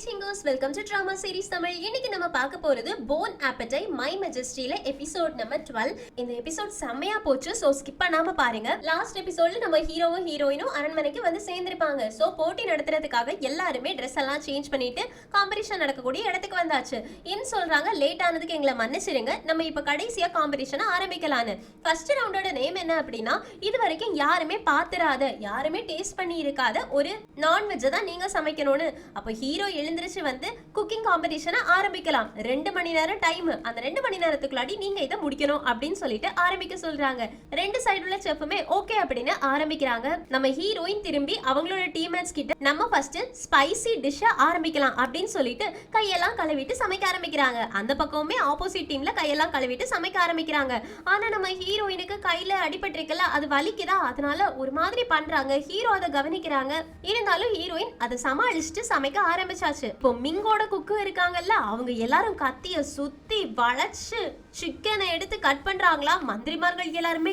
சிங்கோஸ் welcome to drama series Tamil. இன்னைக்கு நம்ம பார்க்க போறது போன் ஆப்படைட் மை மெஜஸ்டில எபிசோட் நம்பர் 12. இந்த எபிசோட் செம்மையா போச்சு. சோ ஸ்கிப் பண்ணாம பாருங்க. லாஸ்ட் எபிசோட்ல நம்ம ஹீரோவும் ஹீரோயினும் அரண்மனைக்கு வந்து சேர்ந்திருப்பாங்க. சோ போட்டி நடத்துறதுக்காக எல்லாருமே ட்ரெஸ் எல்லாம் சேஞ்ச் பண்ணிட்டு காம்படிஷன் நடக்கக்கூடிய இடத்துக்கு வந்தாச்சு. என்ன சொல்றாங்க, லேட் ஆனதுக்கு எங்களை மன்னிச்சிடுங்க, நம்ம இப்ப கடைசியா காம்படிஷனை ஆரம்பிக்கலான்னு. ஃபர்ஸ்ட் ரவுண்டோட நேம் என்ன அப்படின்னா, இது வரைக்கும் யாருமே பாத்திராத, யாருமே டேஸ்ட் பண்ணி இருக்காத ஒரு நான்வெஜ் தான் நீங்க சமைக்கணும்னு. அப்ப ஹீரோ எழுந்திருச்சு வந்து குக்கிங் காம்படிஷனை ஆரம்பிக்கலாம். 2 மணி நேரம் டைம், அந்த 2 மணி நேரத்துக்குள்ளாடி நீங்க இதை முடிக்கணும் அப்படின்னு சொல்லிட்டு ஆரம்பிக்க சொல்றாங்க. 2 சைடு உள்ள செஃப்புமே ஓகே அப்படின்னு ஆரம்பிக்கிறாங்க. நம்ம ஹீரோயின் திரும்பி அவங்களோட டீம்மேட்ஸ் கிட்ட நம்ம ஃபர்ஸ்ட் ஸ்பைசி டிஷ்ஷை ஆரம்பிக்கலாம் அப்படின்னு சொல்லிட்டு கையெல்லாம் கழுவிட்டு சமைக்க ஆரம்பிக்கிறாங்க. அந்த பக்கமுமே ஆப்போசிட் டீம்ல கையெல்லாம் கழுவிட்டு சமைக்க ஆரம்பிக்கிறாங்க. ஆனா நம்ம ஹீரோயினுக்கு கையில அடிபட்டிருக்கல, அது வலிக்குதா, அதனால ஒரு மாதிரி பண்றாங்க. ஹீரோ அதை கவனிக்கிறாங்க. இருந்தாலும் ஹீரோயின் அதை சமாளிச்சுட்டு சமைக்க ஆரம்பிச்சாச்சு. இப்போ மிங்கோட குக்கு இருக்காங்கல்ல, அவங்க எல்லாரும் கத்திய சுத்தி வளைச்சு சிக்கனை எடுத்து கட் பண்றாங்களா. மந்திரிமார்கள் எல்லாருமே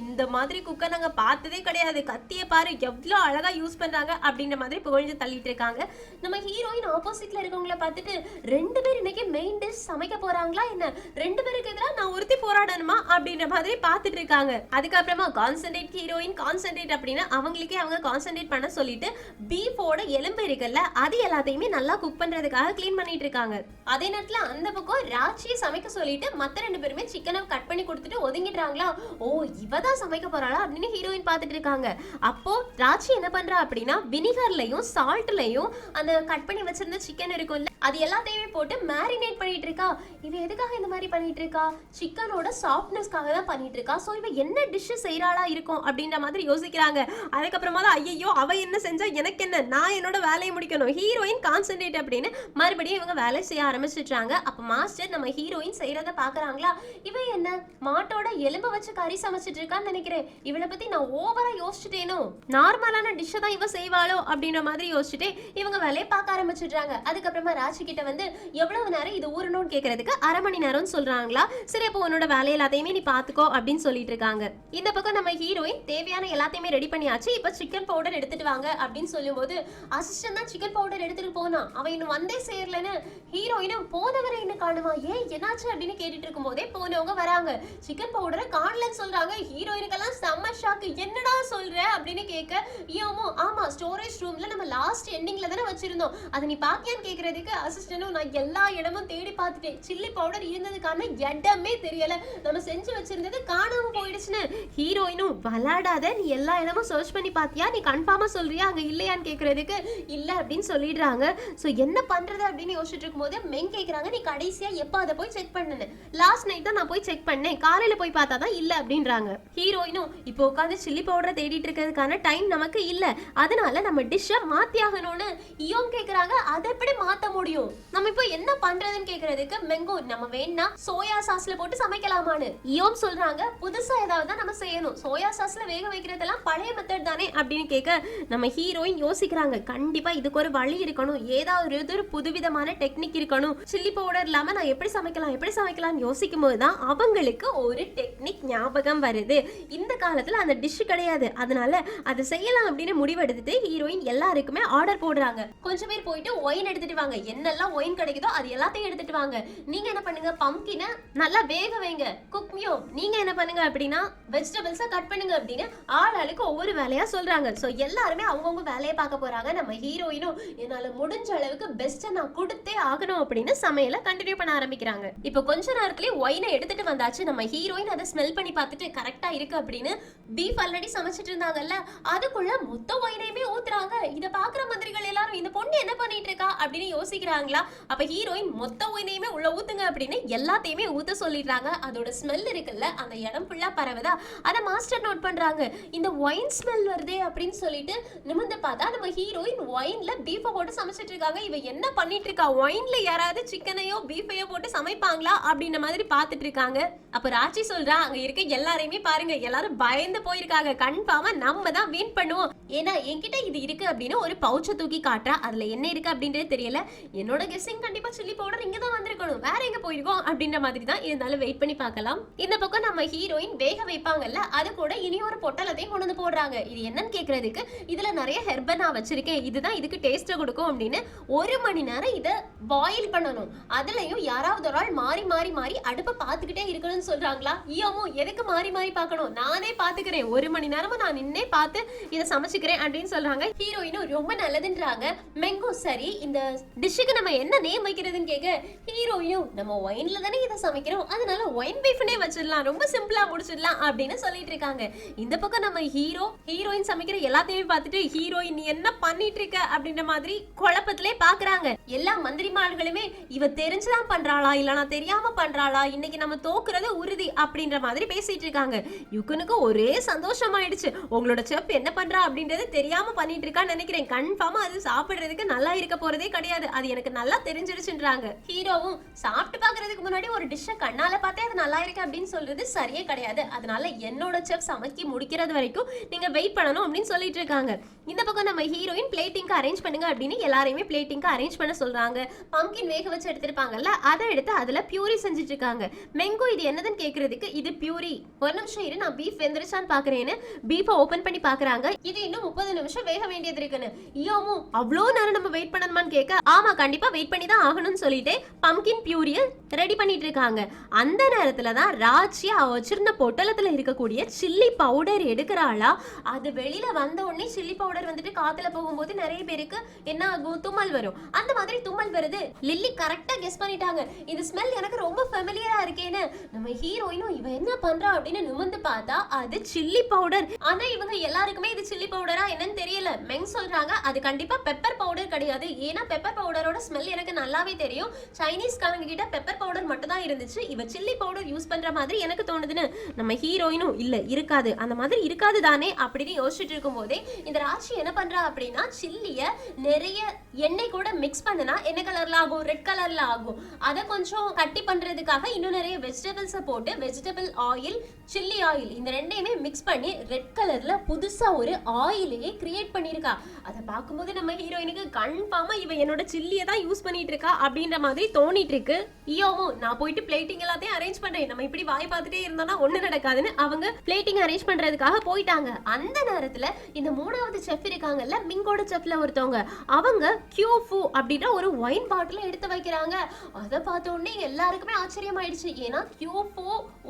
இந்த மாதிரி குக்கை நாங்க பார்த்ததே கிடையாது, கத்திய பாரு எவ்வளவு அழகா யூஸ் பண்றாங்க அப்படின்ற மாதிரி புகழ்ந்து தள்ளிட்டு இருக்காங்க. நம்ம ஹீரோயின் ஆப்போசிட்ல இருக்கவங்கள பார்த்துட்டு 2 பேர் இன்னைக்கு மெயின் டிஷ் சமைக்க போறாங்களா என்ன, 2 பேருக்கு எதிராக நான் ஒருத்தி போராடணுமா அப்படின்ற மாதிரி பார்த்துட்டு இருக்காங்க. அதுக்கப்புறமா கான்சென்ட்ரேட் ஹீரோயின் கான்சென்ட்ரேட் அப்படின்னு அவங்களுக்கே அவங்க கான்சென்ட்ரேட் பண்ண சொல்லிட்டு பீஃபோட எலும்பு இருக்குல்ல, அது எல்லாத்தையுமே நல்லா குக் பண்றதுக்காக க்ளீன் பண்ணிட்டு இருக்காங்க. அதே நேரத்துல அந்த பக்கம் ராட்சியை சமைக்க சொல்லிட்டு மத்த 2 பேருமே சிக்கனை கட் பண்ணி கொடுத்துட்டு ஒதுங்கிடுறாங்களா. ஓ, இவதான் சமைக்க போறாளா அப்படின்னு ஹீரோயின் பார்த்துட்டு இருக்காங்க. அப்போ ராட்சி என்ன பண்றா அப்படின்னா, வினிகர்லயும் சால்ட்லயும் அந்த கட் பண்ணி வச்சிருந்த சிக்கன் இருக்கும்ல, அது எல்லாத்தையுமே போட்டு மேரினேட் பண்ணிட்டு இருக்கா. இவ எதுக்காக இந்த மாதிரி பண்ணிட்டு இருக்கா, சிக்கனோட சாஃப்ட்னஸ்க்காக தான் பண்ணிட்டு இருக்கா. சோ இவ என்ன டிஷ் செய்யறாளா இருக்கும் அப்படின்ற மாதிரி யோசிக்கிறாங்க. அதுக்கப்புறமா தான் ஐயோ அவ என்ன செஞ்சா எனக்கு என்ன, நான் என்னோட வேலையை முடிக்கணும், ஹீரோயின் கான்சென்ட்ரேட் அப்படின்னு மறுபடியும் இவங்க வேலை செய்ய ஆரம்பிச்சிட்டாங்க. அப்ப மாஸ்டர் நம்ம ஹீரோயின் செய்யறத பாக்குறாங்களா. இவ என்ன மாட்டோட எலும்பு வச்சு கறி சமைச்சிட்டு இருக்கான்னு நினைக்கிறேன், இவளை பத்தி நான் ஓவரா யோசிச்சுட்டேனோ, நார்மலான டிஷ்ஷை தான் இவ செய்வாளோ அப்படின்ற மாதிரி யோசிச்சுட்டு இவங்க வேலையை பார்க்க ஆரம்பிச்சிடுறாங்க. அதுக்கப்புறமா ராஜி கிட்ட வந்து எவ்வளவு நேரம் இது ஊறணும்னு கேட்கறதுக்கு 1/2 மணி நேரம் சொல்றாங்களா. சரி, அப்போ உன்னோட வேலை எல்லாத்தையுமே நீ பாத்துக்கோ அப்படின்னு சொல்லிட்டு இருக்காங்க. இந்த பக்கம் நம்ம ஹீரோயின் தேவையான எல்லாத்தையுமே ரெடி பண்ணியாச்சு. இப்ப சிக்கன் பவுடர் எடுத்துட்டு வாங்க அப்படின்னு சொல்லும் போது அசிஸ்டன்ட் தான் சிக்கன் பவுடர் எடுத்துட்டு போனா, அவன் இன்னும் வந்தே சேரலன்னு ஹீரோயினும் போனவரை இன்னும் காணுமா, ஏன் என்னாச்சு அப்படின்னு கேட்டுட்டு இருக்கும் போதே போனவங்க வராங்க. சிக்கன் பவுடரை காணலன்னு சொல்றாங்க. ஹீரோயினுக்கெல்லாம் செம்ம ஷாக்கு. என்னடா சொல்ற அப்படின்னு கேட்க, ஐயோமோ ஆமா ஸ்டோரேஜ் ரூம்ல நம்ம லாஸ்ட் எண்டிங்ல தானே வச்சிருந்தோம், அதை நீ பாக்கியான்னு கேட்கறதுக்கு அசிஸ்டன்டும் நான் எல்லா இடமும் தேடி பார்த்துட்டேன், சில்லி பவுடர் இருந்ததுக்கான இடமே தெரியல, நம்ம செஞ்சு வச்சிருந்தது காணாம போயிடுச்சுன்னு. ஹீரோயினும் விளையாடாத, நீ எல்லா இடமும் சர்ச் பண்ணி பாத்தியா, நீ கன்ஃபார்மா சொல்றியா அங்க இல்லையான்னு கேட்கறதுக்கு இல்ல அப்படின்னு சொல்லிடுறாங்க. சோ என்ன பண்றது அப்படின்னு யோசிச்சுட்டு இருக்கும்போது மென் கேக்குறாங்க, நீ கடைசியா எப்ப அதை போய் செக் பண்ணு, லாஸ்ட் நைட் தான் நான் போய் செக் பண்ணேன், காலையில போய் பார்த்தா தான் இல்ல அப்படின்றாங்க. ஹீரோயினும் இப்போ உட்காந்து சில்லி பவுடரை தேடிட்டு இருக்கிறதுக்கான டைம் நமக்கு இல்ல, அதனால நம்ம டிஷ்ஷை மாத்தி ஆகணும்னு இயோம் கேக்குறாங்க. அதை எப்படி மாத்த முடியும், நம்ம இப்போ என்ன பண்றதுன்னு கேக்குறதுக்கு மெங்கோ நம்ம வேணா சோயா சாஸ்ல போட்டு சமைக்கலாமான்னு இயோம் சொல்றாங்க. புதுசா ஏதாவது தான் நம்ம செய்யணும், சோயா சாஸ்ல வேக வைக்கிறதெல்லாம் பழைய மெத்தட் தானே அப்படின்னு கேட்க நம்ம ஹீரோயின் யோசிக்கிறாங்க. கண்டிப்பா இதுக்கு ஒரு வழி இருக்கணும், ஏதாவது ஒரு புதுவிதமான டெக்னிக் இருக்கணும், சில்லி பவுடர் இல்லாம நான் எப்படி சமைக்கலாம் யோசிக்கும் போதுதான் அவங்களுக்கு ஒரு டெக்னிக் ஞாபகம் வருது. இந்த காலத்துல அந்த டிஷ் கிடையாது, அதனால அதை செய்யலாம் அப்படின்னு முடிவெடுத்துட்டு ஹீரோயின் எல்லாருக்குமே ஆர்டர் போடுறாங்க. கொஞ்சம் பேர் போயிட்டு ஒயின் எடுத்துட்டு வாங்க, என்னெல்லாம் ஒயின் கிடைக்குதோ அது எல்லாத்தையும் எடுத்துட்டு வாங்க. நீங்க என்ன பண்ணுங்க, பம்ப்கினை நல்லா வேக வைங்க. குக்மியோ நீங்க என்ன பண்ணுங்க அப்படின்னா வெஜிடபிள்ஸை கட் பண்ணுங்க அப்படின்னு ஆளுக்கு ஒவ்வொரு வேலையா சொல்றாங்க. சோ எல்லாருமே அவங்கவுங்க வேலையை பார்க்க போறாங்க. நம்ம ஹீரோயினும் என்னால முடிஞ்ச அளவுக்கு பெஸ்ட்டை நான் கொடுத்தே ஆகணும் அப்படின்னு சமையலை கண்டினியூ பண்ண ஆரம்பிக்கிறாங்க. இப்போ கொஞ்ச நேரத்துலயே ஒயினை எடுத்துட்டு வந்தாச்சு. நம்ம ஹீரோயின் அதை ஸ்மெல் பண்ணி பார்த்துட்டு கரெக்டா இருக்கு அப்படின்னு பீஃப் ஆல்ரெடி சமைச்சிட்டு இருந்தாங்கல்ல, அதுக்குள்ள மொத்த ஒயினையுமே ஊத்துறாங்க. இதை பாக்குற மந்திரிகள் எல்லாரும் இந்த பொண்ணு என்ன பண்ணிட்டு இருக்கா அப்படின்னு யோசிக்கிறாங்களா. அப்ப ஹீரோயின் மொத்த ஒயினையுமே உள்ள ஊத்துங்க அப்படின்னு எல்லாத்தையுமே ஊத்த சொல்லிடுறாங்க. அதோட ஸ்மெல் இருக்குல்ல, அந்த இடம் ஃபுல்லா பரவுதா, அதை மாஸ்டர் நோட் பண்றாங்க. இந்த ஒயின் ஸ்மெல் வருதே அப்படின்னு சொல்லிட்டு நிமிர்ந்து பார்த்தா நம்ம ஹீரோயின் ஒயின்ல பீஃபை போட்டு சமைச்சிட்டு இருக்காங்க. இவ என்ன பண்ணிட்டு இருக்கா, ஒயின்ல யாராவது சிக்கனையோ பீஃபையோ போட்டு சமைப்பாங்களா அப்படின்ற மாதிரி பார்த்துட்டு இருக்காங்க. அப்ப ராட்சி சொல்றா, அங்க இருக்க எல்லாரையுமே பாருங்க, எல்லாரும் பயந்து போயிருக்காங்க, கன்ஃபார்மா நம்ம தான் வின் பண்ணுவோம், ஏன்னா என்கிட்ட இது இருக்கு அப்படின்னு ஒரு பவுச்சை தூக்கி காட்டுறா. காட்டுறா. அதுல என்ன இருக்கு அப்படின்றது தெரியல. என்னோட கெஸ்ஸிங் கண்டிப்பா சில்லி பவுடர் இங்க தான் வந்திருக்கணும், வேற எங்க போயிருக்கோம் அப்படின்ற மாதிரி தான். இருந்தாலும் வெயிட் பண்ணி பார்க்கலாம். இந்த பக்கம் நம்ம ஹீரோயின் வேக வைப்பாங்கல்ல, அது கூட இனி ஒரு பொட்டலத்தையும் கொண்டு வந்து போடுறாங்க. இது என்னன்னு கேக்குறதுக்கு, இதுல நிறைய ஹெர்ப நான் வச்சிருக்கேன், இதுதான் இதுக்கு டேஸ்ட் கொடுக்கும் அப்படின்னு 1 மணி நேரம் இத பாயில் பண்ணணும். அதுலயும் யாராவது ஒரு ஆள் மாறி மாறி மாறி அடுப்பை பார்த்துக்கிட்டே இருக்கணும்னு சொல்றாங்களா? ஐயோமோ, எதுக்கு மாறி மாறி பார்க்கணும், நானே பாத்துக்கிறேன், 1 மணி நேரமா நான் நின்னே பார்த்து இதை சமைச்சுக்கிறேன் அப்படின்னு சொல்றாங்க. ஹீரோயினும் ரொம்ப நல்லதுன்றாங்க. மெங்கும் சரி, இந்த டிஷ்ஷுக்கு நம்ம என்ன நேம் வைக்கிறதுன்னு கேட்க, ஹீரோயினும் நம்ம ஒயின்ல தானே இதை சமைக்கிறோம், அதனால ஒயின் பீஃப்னே வச்சிடலாம், ரொம்ப சிம்பிளா முடிச்சிடலாம் அப்படின்னு சொல்லிட்டு இருக்காங்க. இந்த பக்கம் நம்ம ஹீரோயின் சமைக்கிற எல்லாத்தையுமே பார்த்துட்டு, ஹீரோயின் நீ என்ன பண்ணிட்டு இருக்க அப்படின்ற மாதிரி குழப்பத்திலே பாக்குறாங்க. எல்லா மந்திரிமார்களுமே இவ தெரிஞ்சுதான் பண்றாளா இல்லனா தெரியாம பண்றாளா, இன்னைக்கு நம்ம தோக்குறது உறுதி அப்படின்ற மாதிரி பேசிட்டு இருக்காங்க. யுகனுக்கு ஒரே சந்தோஷமாயிடுச்சு. உங்களோட செஃப் என்ன பண்றா அப்படின்றது தெரியாம பண்ணிட்டு இருக்கான்னு நினைக்கிறேன். கன்ஃபார்மா அது சாப்பிடுறதுக்கு நல்லா இருக்க போறதே கிடையாது, அது எனக்கு நல்லா தெரிஞ்சிருச்சுன்றாங்க. ஹீரோவும் சாப்பிட்டு பாக்குறதுக்கு முன்னாடி ஒரு டிஷ்ஷை கண்ணால பார்த்தே அது நல்லா இருக்கு அப்படின்னு சொல்றது சரியே கிடையாது, அதனால என்னோட செஃப் சமைக்கி முடிக்கிறது வரைக்கும் நீங்க வெயிட் பண்ணணும் அப்படின்னு சொல்லிட்டு இருக்காங்க. இந்த பக்கம் நம்ம ஹீரோயின் பிளேட்டிங்க்கு அரேஞ்ச் பண்ணுங்க அப்படின்னு எல்லாரையுமே பிளேட்டிங்க்கு அரேஞ்ச் பண்ண சொல்றாங்க. பம்கின் வேக வச்சு எடுத்திருப்பாங்கல்ல, அதை எடுத்து அதுல பியூரி செஞ்சுட்டு இருக்காங்க. மெங்கோ இது என்னதுன்னு கேக்குறதுக்கு, இது பியூரி, ஒரு நிமிஷம் இரு நான் பீஃப் வெந்துருச்சான்னு பாக்குறேன்னு பீஃபை ஓபன் பண்ணி பாக்குறாங்க. இது இன்னும் 30 நிமிஷம் வேக வேண்டியது இருக்குன்னு. ஐயோமோ, அவ்வளோ நேரம் நம்ம வெயிட் பண்ணணுமான்னு கேட்க, ஆமா கண்டிப்பா வெயிட் பண்ணி தான் ஆகணும்னு சொல்லிட்டு பம்கின் பியூரிய ரெடி பண்ணிட்டு இருக்காங்க. அந்த நேரத்துல தான் ராஜி அவ வச்சிருந்த பொட்டலத்துல இருக்கக்கூடிய சில்லி பவுடர் எடுக்கிறாளா. அது வெளியில வந்த உடனே சில்லி பவுடர் வந்துட்டு காத்துல போகும்போது நிறைய பேருக்கு என்ன ஆகும், தும்மல் வரும். அந்த மாதிரி தும்மல் வருது. லில்லி கரெக்டா கெஸ் பண்ணிட்டாங்க. இந்த ஸ்மெல் எனக்கு ரொம்ப ஃபெமிலியரா இருக்கேன்னு. நம்ம ஹீரோயினும் இவ என்ன பண்றா அப்படின்னு நிமிர்ந்து பார்த்தா அது சில்லி பவுடர். ஆனா இவங்க எல்லாருக்குமே இது சில்லி பவுடரா என்னன்னு தெரியல. மெங் சொல்றாங்க அது கண்டிப்பா பெப்பர் பவுடர் கிடையாது, ஏன்னா பெப்பர் பவுடரோட ஸ்மெல் எனக்கு நல்லாவே தெரியும், சைனீஸ் காரங்க கிட்ட பெப்பர் பவுடர் மட்டும் தான் இருந்துச்சு, இவ சில்லி பவுடர் யூஸ் பண்ற மாதிரி எனக்கு தோணுதுன்னு. நம்ம ஹீரோயினும் இல்ல இருக்காது, அந்த மாதிரி இருக்காது தானே அப்படின்னு யோசிச்சுட்டு இருக்கும் போதே இந்த ராட்சி என்ன பண்றா அப்படின்னா, சில்லிய நிறைய எண்ணெய் கூட மிக்ஸ் பண்ணனா என்ன கலர்ல ஆகும், ரெட் கலர்ல ஆகும். அதை கொஞ்சம் கட்டி பண்றதுக்காக இன்னும் நிறைய வெஜிடபிள்ஸை போட்டு வெஜிடபிள் ஆயில், சில்லி ஆயில் இந்த ரெண்டையுமே மிக்ஸ் பண்ணி ரெட் கலர்ல புதுசா ஒரு ஆயிலையே கிரியேட் பண்ணிருக்கா. அதை பார்க்கும்போது நம்ம ஹீரோயினுக்கு கன்ஃபார்மா இவ என்னோட சில்லியை தான் யூஸ் பண்ணிட்டு இருக்கா அப்படின்ற மாதிரி தோணிட்டு இருக்கு. ஐயோமோ, நான் போயிட்டு பிளேட்டிங் எல்லாத்தையும் அரேஞ்ச் பண்றேன், நம்ம இப்படி வாய் பார்த்துட்டே இருந்தோம்னா ஒண்ணு நடக்காதுன்னு அவங்க பிளேட்டிங் அரேஞ்ச் பண்றதுக்காக போயிட்டாங்க. அந்த நேரத்துல இந்த 3வது செஃப் இருக்காங்கல்ல, மிங்கோட செஃப்ல ஒருத்தவங்க, அவங்க கியூஃபு அப்படின்ற ஒரு ஒயின் பாட்டில் எடுத்து வைக்கிறாங்க. அதை பார்த்த உடனே எல்லாருக்குமே ஆச்சரியமாயிடுச்சு. ஏன்னா கியூஃபு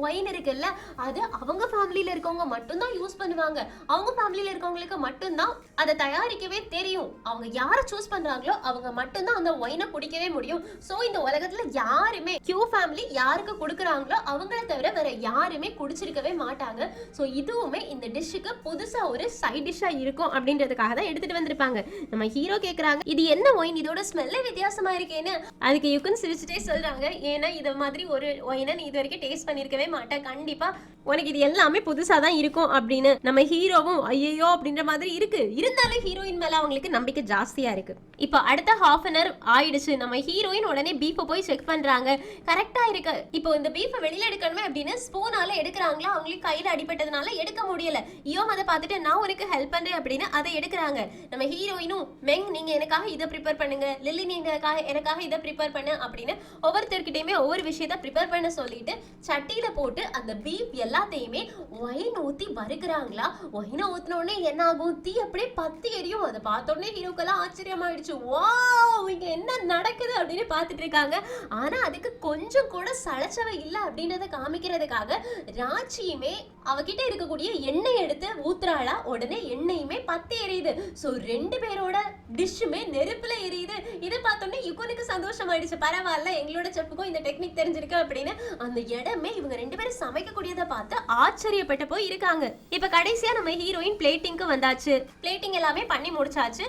ஒயின் இருக்குல்ல, அது அவங்க ஃபேமிலியில இருக்கவங்க மட்டும்தான் யூஸ் பண்ணுவாங்க, அவங்க ஃபேமிலியில இருக்கவங்களுக்கு மட்டும்தான் அதை தயாரிக்கவே தெரியும். அவங்க யாரை சூஸ் பண்றாங்களோ அவங்க மட்டும்தான் அந்த ஒயினை குடிக்கவே முடியும். சோ இந்த உலகத்துல யாருமே கியூ ஃபேமிலி யாருக்கு கொடுக்குறாங்களோ அவங்கள தவிர வேற யாருமே குடிச்சிருக்கவே மாட்டாங்க. சோ இதுவுமே இந்த டிஷ்ஷுக்கு புதுசா ஒரு சைட் டிஷ்ஷா இருக்கும் அப்படின்றதுக்காக தான் எடுத்துட்டு வந்திருப்பாங்க. நம்ம ஹீரோ கேக்குறாங்க இது என்ன ஒயின், இதோட ஸ்மெல்லே வித்தியாசமா இருக்கேன்னு. அதுக்கு யுகன் சிரிச்சுட்டே சொல்றாங்க, ஏன்னா இத மாதிரி ஒரு ஒயினை நீ இது வரைக்கும் டேஸ்ட் பண்ணிருக்கவே மாட்டேன், கண்டிப்பா உனக்கு இது எல்லாமே புதுசா தான் இருக்கும் அப்படின்னு. நம்ம ஹீரோவும் ஐயோ அப்படின்ற மாதிரி இருக்கு, இருந்தாலும் ஹீரோயின் மேல அவங்களுக்கு நம்பிக்கை ஜாஸ்தியா இருக்கு. இப்போ அடுத்த ½ an hour ஆயிடுச்சு. நம்ம ஹீரோயின் உடனே பீஃபை போய் செக் பண்றாங்க, கரெக்டா இருக்கு. இப்போ இந்த பீஃபை வெளியில எடுக்கணுமே அப்படின்னு ஸ்பூனால எடுக்கிறாங்களா, அவங்களுக்கு கையில அடிபட்டதுனால எடுக்க முடியல. ஐயோ அதை பார்த்துட்டு நான் உனக்கு ஹெல்ப் பண்றேன் அப்படின்னு அதை எடுக்கிறாங்க. நம்ம ஹீரோயினும் மெங் நீங்க எனக்காக இதை ப்ரிப்பேர் பண்ணுங்க, லில்லி நீங்க எனக்காக இதை ப்ரிப்பேர் பண்ணு அப்படின்னு ஒவ்வொருத்தர்கிட்டயுமே ஒவ்வொரு விஷயத்த ப்ரிப்பேர் பண்ண சொல்லிட்டு சட்டியில போட்டு அந்த பீஃப் எல்லாத்தையுமே ஒயின் ஊத்தி வறுக்கிறாங்களா. ஒயினை ஊத்தின உடனே என்ன ஆகும், தீ அப்படியே பத்தி எரியும். அதை பார்த்த உடனே ஹீரோக்கெல்லாம் ஆச்சரியமாயிடுச்சு. வாவ், இங்க என்ன நடக்குது அப்படின்னு பார்த்துட்டு இருக்காங்க. ஆனா அதுக்கு கொஞ்சம் கூட சளைச்சவ இல்ல அப்படின்றத காமிக்கிறதுக்காக ராட்சியுமே அவகிட்ட இருக்கக்கூடிய எண்ணெய் எடுத்து ஊத்துறாளா. உடனே எண்ணெயுமே பத்தி எரியுது. சோ 2 பேரோட டிஷ்ஷுமே நெருப்புல எரியுது. இதை பார்த்தோன்னே யுகனுக்கு சந்தோஷமாயிடுச்சு, பரவாயில்ல எங்களோட செஃப்புக்கும் இந்த டெக்னிக் தெரிஞ்சிருக்கு அப்படின்னு. அந்த இடமே இவங்க 2 பேரும் சமைக்கக்கூடியதை பார்த்து ஆச்சரியப்பட்டு போய் இருக்காங்க. இப்ப கடைசியா நம்ம ஹீரோயின் பிளேட்டிங்க்கு வந்தாச்சு. பிளேட்டிங் எல்லாமே பண்ணி முடிச்சாச்சு.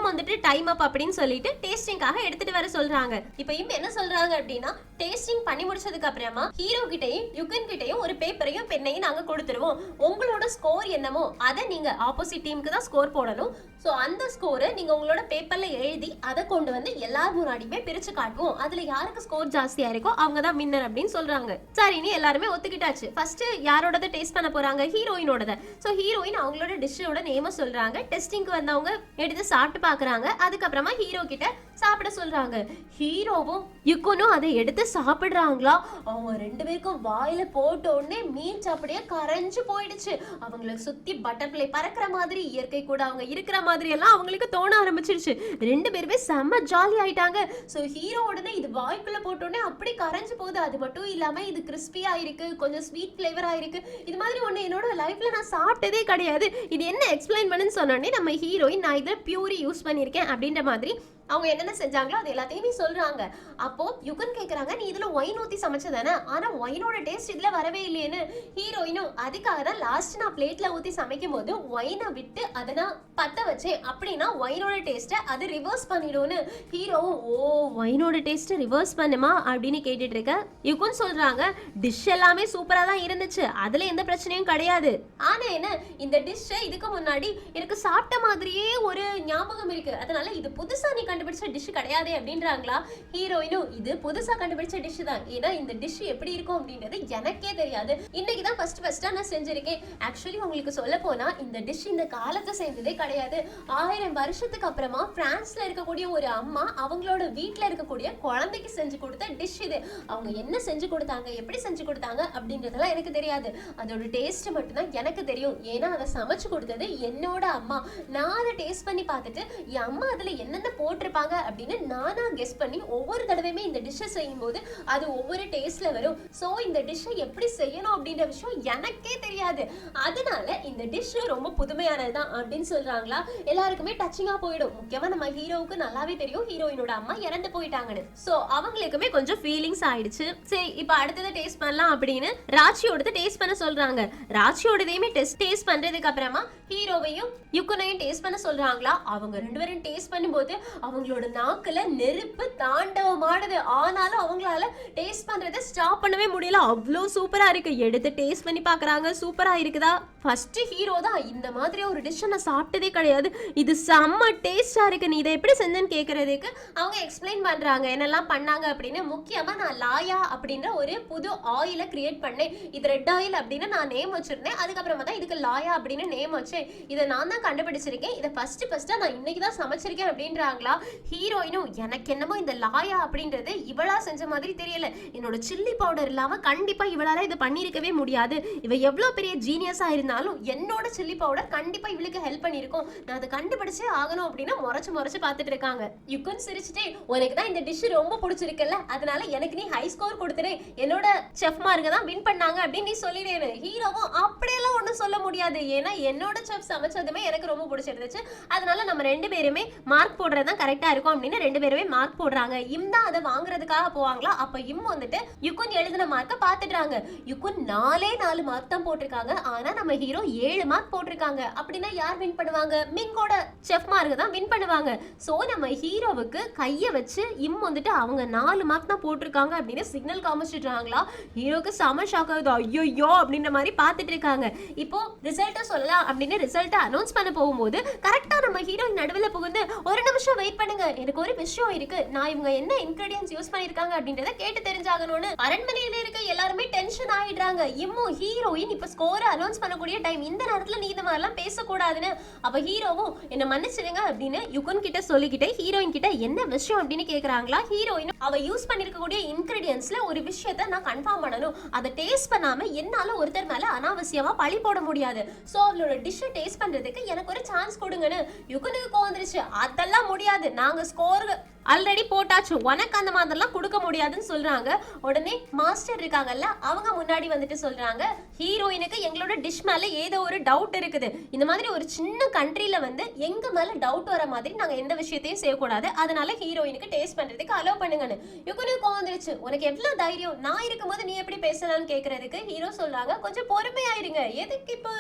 வந்துட்டு டைம் அப் அப்படின்னு சொல்லிட்டு டேஸ்ட் டேஸ்டிங்காக எடுத்துட்டு வர சொல்றாங்க. இப்போ என்ன சொல்றாங்க அப்படின்னா, டேஸ்டிங் பண்ணி முடிச்சதுக்கு அப்புறமா ஹீரோ கிட்டயும் யுகன் கிட்டயும் ஒரு பேப்பரையும் பெண்ணையும் நாங்க கொடுத்துருவோம். உங்களோட ஸ்கோர் என்னமோ அதை நீங்க ஆப்போசிட் டீமுக்கு தான் ஸ்கோர் போடணும். சோ அந்த ஸ்கோரை நீங்க உங்களோட பேப்பர்ல எழுதி அதை கொண்டு வந்து எல்லார் முன்னாடியுமே பிரிச்சு காட்டுவோம். அதுல யாருக்கு ஸ்கோர் ஜாஸ்தியா இருக்கோ அவங்க தான் வின்னர் அப்படின்னு சொல்றாங்க. சரின்னு எல்லாருமே ஒத்துக்கிட்டாச்சு. ஃபர்ஸ்ட் யாரோடத டேஸ்ட் பண்ண போறாங்க? ஹீரோயினோடத. சோ ஹீரோயின் அவங்களோட டிஷ்ஷோட நேம சொல்றாங்க. டெஸ்டிங்க்கு வந்தவங்க எடுத்து சாப்பிட்டு பாக்குறாங்க. அதுக்கப்புறமா ஹீரோ கிட்ட சாப்பிட சொல்றாங்க. ஹீரோவும் யுகனும் அதை எடுத்து சாப்பிடுறாங்களா? அவங்க ரெண்டு பேருக்கும் வாயில போட்ட உடனே மீன் அப்படியே கரைஞ்சு போயிடுச்சு. அவங்களுக்கு சுத்தி பட்டர்ஃப்ளை பறக்கிற மாதிரி, இயற்கை கூட அவங்க இருக்கிற மாதிரி எல்லாம் அவங்களுக்கு தோண ஆரம்பிச்சிருச்சு. ரெண்டு பேருமே செம்ம ஜாலி ஆயிட்டாங்க. சோ ஹீரோ உடனே இது வாய்க்குள்ள போட்ட உடனே அப்படி கரைஞ்சு போகுது. அது மட்டும் இல்லாம இது கிறிஸ்பியா இருக்கு, கொஞ்சம் ஸ்வீட் ஃபிளேவரா இருக்கு. இது மாதிரி ஒண்ணு என்னோட லைஃப்ல நான் சாப்பிட்டதே கிடையாது. இது என்ன எக்ஸ்பிளைன் பண்ணுன்னு சொன்னோடனே நம்ம ஹீரோயின் நான் இதுல பியூரி யூஸ் பண்ணியிருக்கேன் அப்படின்ற மாதிரி அவங்க என்னென்ன செஞ்சாங்களோ அது எல்லாத்தையுமே சொல்றாங்க. அப்போ யுகன் கேக்குறாங்க, நீ இதுல ஒயின் ஊத்தி சமைச்சதானே, ஆனா ஒயினோட டேஸ்ட் இதுல வரவே இல்லையேன்னு. ஹீரோயினும் அதுக்காக தான் லாஸ்ட் நான் பிளேட்ல ஊத்தி சமைக்கும் போது ஒயினை விட்டு அதை நான் பத்த வச்சேன், அப்படின்னா ஒயினோட டேஸ்ட்டை அது ரிவர்ஸ் பண்ணிடும்னு. ஹீரோவும் ஓ ஒயினோட டேஸ்ட்டை ரிவர்ஸ் பண்ணுமா அப்படின்னு கேட்டுட்டு இருக்க. யுகன் சொல்றாங்க, டிஷ் எல்லாமே சூப்பரா தான் இருந்துச்சு, அதுல எந்த பிரச்சனையும் கிடையாது. ஆனா என்ன, இந்த டிஷ்ஷை இதுக்கு முன்னாடி எனக்கு சாப்பிட்ட மாதிரியே ஒரு ஞாபகம் இருக்கு, அதனால இது புதுசா நீ கண்டுபிடிச்ச டிஷ் கிடையாது அப்படின்றாங்களா. ஹீரோயினும் இது புதுசா கண்டுபிடிச்ச டிஷ் தான், ஏன்னா இந்த டிஷ் எப்படி இருக்கும் அப்படின்றது எனக்கே தெரியாது, இன்னைக்கு தான் ஃபர்ஸ்டா நான் செஞ்சிருக்கேன். ஆக்சுவலி உங்களுக்கு சொல்ல போனா இந்த டிஷ் இந்த காலத்தை சேர்ந்ததே கிடையாது. 1000 வருஷத்துக்கு அப்புறமா பிரான்ஸ்ல இருக்கக்கூடிய ஒரு அம்மா அவங்களோட வீட்டுல இருக்கக்கூடிய குழந்தைக்கு செஞ்சு கொடுத்த டிஷ் இது. அவங்க என்ன செஞ்சு கொடுத்தாங்க, எப்படி செஞ்சு கொடுத்தாங்க அப்படின்றதெல்லாம் எனக்கு தெரியாது. அதோட டேஸ்ட் மட்டும்தான் எனக்கு தெரியும், ஏன்னா அதை சமைச்சு கொடுத்தது என்னோட அம்மா. நான் அதை டேஸ்ட் பண்ணி பார்த்துட்டு என் அம்மா அதுல என்னென்ன போட்டிருப்பாங்க அப்படின்னு நானா கெஸ் பண்ணி ஒவ்வொரு தடவையுமே இந்த டிஷ்ஷை செய்யும் போது அது ஒவ்வொரு டேஸ்ட்ல வரும். சோ இந்த டிஷ்ஷை எப்படி செய்யணும் அப்படின்ற விஷயம் எனக்கே தெரியாது, அதனால இந்த டிஷ் ரொம்ப புதுமையானதுதான் அப்படின்னு சொல்றாங்களா. எல்லாருக்குமே டச்சிங்கா போயிடும். முக்கியமா நம்ம ஹீரோவுக்கு நல்லாவே தெரியும் ஹீரோயினோட அம்மா இறந்து போயிட்டாங்கன்னு. சோ அவங்களுக்குமே கொஞ்சம் ஃபீலிங்ஸ் ஆயிடுச்சு. சரி இப்ப அடுத்தது டேஸ்ட் பண்ணலாம் அப்படின்னு ராச்சியோட டேஸ்ட் பண்ண சொல்றாங்க. ராச்சியோடதையுமே டேஸ்ட் பண்றதுக்கு அப்புறமா ஹீரோவையும் யுகனையும் டேஸ்ட் பண்ண சொல்றாங்களா. அவங்க ரெண்டு பேரும் டேஸ்ட் பண்ணும்போது அவங்களோட நாக்குல நெருப்பு தாண்டவமானது. ஆனாலும் அவங்களால டேஸ்ட் பண்றதை ஸ்டாப் பண்ணவே முடியல, அவ்வளோ சூப்பரா இருக்கு. எடுத்து டேஸ்ட் பண்ணி பாக்குறாங்க, சூப்பரா இருக்குதா. ஃபர்ஸ்ட் ஹீரோ தான், இந்த மாதிரி ஒரு டிஷ் நான் சாப்பிட்டதே கிடையாது, இது செம்ம டேஸ்டா இருக்கு, நீ இதை எப்படி செஞ்சேன்னு கேட்கறதுக்கு அவங்க எக்ஸ்பிளைன் பண்றாங்க என்னெல்லாம் பண்ணாங்க அப்படின்னு. முக்கியமா நான் லாயா அப்படின்ற ஒரு புது ஆயில கிரியேட் பண்ணேன். இது ரெட் ஆயில் அப்படின்னு நான் நேம் வச்சிருந்தேன். அதுக்கப்புறமா தான் இதுக்கு லாயா அப்படின்னு நேம் வச்சேன். இதை நான் தான் கண்டுபிடிச்சிருக்கேன். இதை ஃபர்ஸ்டா நான் இன்னைக்கு தான் சமைச்சிருக்கேன் அப்படின்றாங்களா. ஹீரோயினும் எனக்கு என்னமோ இந்த லாயா அப்படின்றது இவளா செஞ்ச மாதிரி தெரியல, என்னோட சில்லி பவுடர் இல்லாம கண்டிப்பா இவளால இதை பண்ணிருக்கவே முடியாது, இவ எவ்வளவு பெரிய ஜீனியஸா இருந்தாலும் என்னோட சில்லி பவுடர் கண்டிப்பா இவளுக்கு ஹெல்ப் பண்ணிருக்கும், நான் அதை கண்டுபிடிச்சே ஆகணும் அப்படின்னு முறைச்சு பார்த்துட்டு இருக்காங்க. யுகன் சிரிச்சுட்டே, உனக்கு தான் இந்த டிஷ் ரொம்ப பிடிச்சிருக்குல்ல, அதனால எனக்கு நீ ஹை ஸ்கோர் கொடுத்துரு, என்னோட செஃப் மார்க்க தான் வின் பண்ணாங்க அப்படின்னு நீ சொல்லிடுறேன்னு. ஹீரோவும் அப்படியெல்லாம் ஒன்றும் சொல்ல முடியாது, ஏன்னா என்னோட செஃப் சமைச்சதுமே எனக்கு ரொம்ப பிடிச்சிருந்துச்சு, அதனால நம்ம ரெண்டு பேருமே மார்க் போடுறது தான் கரெக்டா இருக்கும் அப்படின்னு ரெண்டு பேருமே மார்க் போடுறாங்க. இம் தான் அதை வாங்குறதுக்காக போவாங்களா. அப்ப இம் வந்துட்டு யுகன் எழுதின மார்க்க பாத்துட்டாங்க. யுகன் 4 மார்க் தான் போட்டிருக்காங்க, ஆனா நம்ம ஹீரோ 7 மார்க் போட்டிருக்காங்க. அப்படின்னா யார் வின் பண்ணுவாங்க? மிங்கோட செஃப் மார்க் தான் வின் பண்ணுவாங்க. சோ நம்ம ஹீரோவுக்கு கைய வச்சு இம் வந்துட்டு அவங்க 4 மார்க் தான் போட்டிருக்காங்க அப்படின்னு சிக்னல் காமிச்சிட்டாங்களா. ஹீரோக்கு செம ஷாக் ஆகுது, ஐயோ அப்படின்ற மாதிரி பாத்துட்டு இருக்காங்க. இப்போ ரிசல்ட்ட சொல்லலாம் அப்படின்னு ரிசல்ட்ட அனௌன்ஸ் பண்ண போகும்போது கரெக்டா நம்ம ஹீரோயின் நடுவில் புகுந்து, ஒரு நிமிஷம் வெயிட் பண்ணுங்க, எனக்கு ஒரு விஷயம் இருக்கு, நான் இவங்க என்ன இன்கிரிடியன்ஸ் யூஸ் பண்ணிருக்காங்க அப்படின்றத கேட்டு தெரிஞ்சாகணும்னு அரண்மனையில இருக்க எல்லாருமே டென்ஷன் ஆயிடுறாங்க. இம்மோ ஹீரோயின் இப்ப ஸ்கோர் அனௌன்ஸ் பண்ணக்கூடிய டைம், இந்த நேரத்துல நீ இந்த மாதிரிலாம் பேசக்கூடாதுன்னு. அப்ப ஹீரோவும் என்ன மன்னிச்சிடுங்க அப்படின்னு யுகன் கிட்ட சொல்லிக்கிட்டே ஹீரோயின் கிட்ட என்ன விஷயம் அப்படின்னு கேக்குறாங்களா. ஹீரோயின் அவ யூஸ் பண்ணிருக்கக்கூடிய இன்கிரிடியன்ஸ்ல ஒரு விஷயத்த நான் கன்ஃபார்ம் பண்ணணும், அதை டேஸ்ட் பண்ணாம என்னால ஒருத்தர் மேல அனாவசியமா பழி போட முடியாது, சோ அவளோட டிஷ்ஷை டேஸ்ட் பண்றதுக்கு எனக்கு ஒரு சான்ஸ் கொடுங்கன்னு. யுகனுக்கு கோவந்துருச்சு, அதெல்லாம் முடியாது, நாங்க ஸ்கோர் ஆல்ரெடி போட்டாச்சு, உனக்கு அந்த மாதிரிலாம் கொடுக்க முடியாதுன்னு சொல்றாங்க. உடனே மாஸ்டர் இருக்காங்கல்ல, அவங்க முன்னாடி வந்துட்டு சொல்றாங்க, ஹீரோயினுக்கு எங்களோட டிஷ் மேல ஏதோ ஒரு டவுட் இருக்குது, இந்த மாதிரி ஒரு சின்ன கண்ட்ரில வந்து எங்க மேல டவுட் வர மாதிரி நாங்க எந்த விஷயத்தையும் செய்யக்கூடாது, அதனால ஹீரோயினுக்கு டேஸ்ட் பண்றதுக்கு அலோவ் பண்ணுங்கன்னு. யுகனுக்கு கோவந்துருச்சு, உனக்கு எவ்வளவு தைரியம், நான் இருக்கும்போது நீ எப்படி பேசலாம்னு கேக்குறதுக்கு ஹீரோ சொல்றாங்க, கொஞ்சம் பொறுமையாயிருங்க, எதுக்கு இப்போ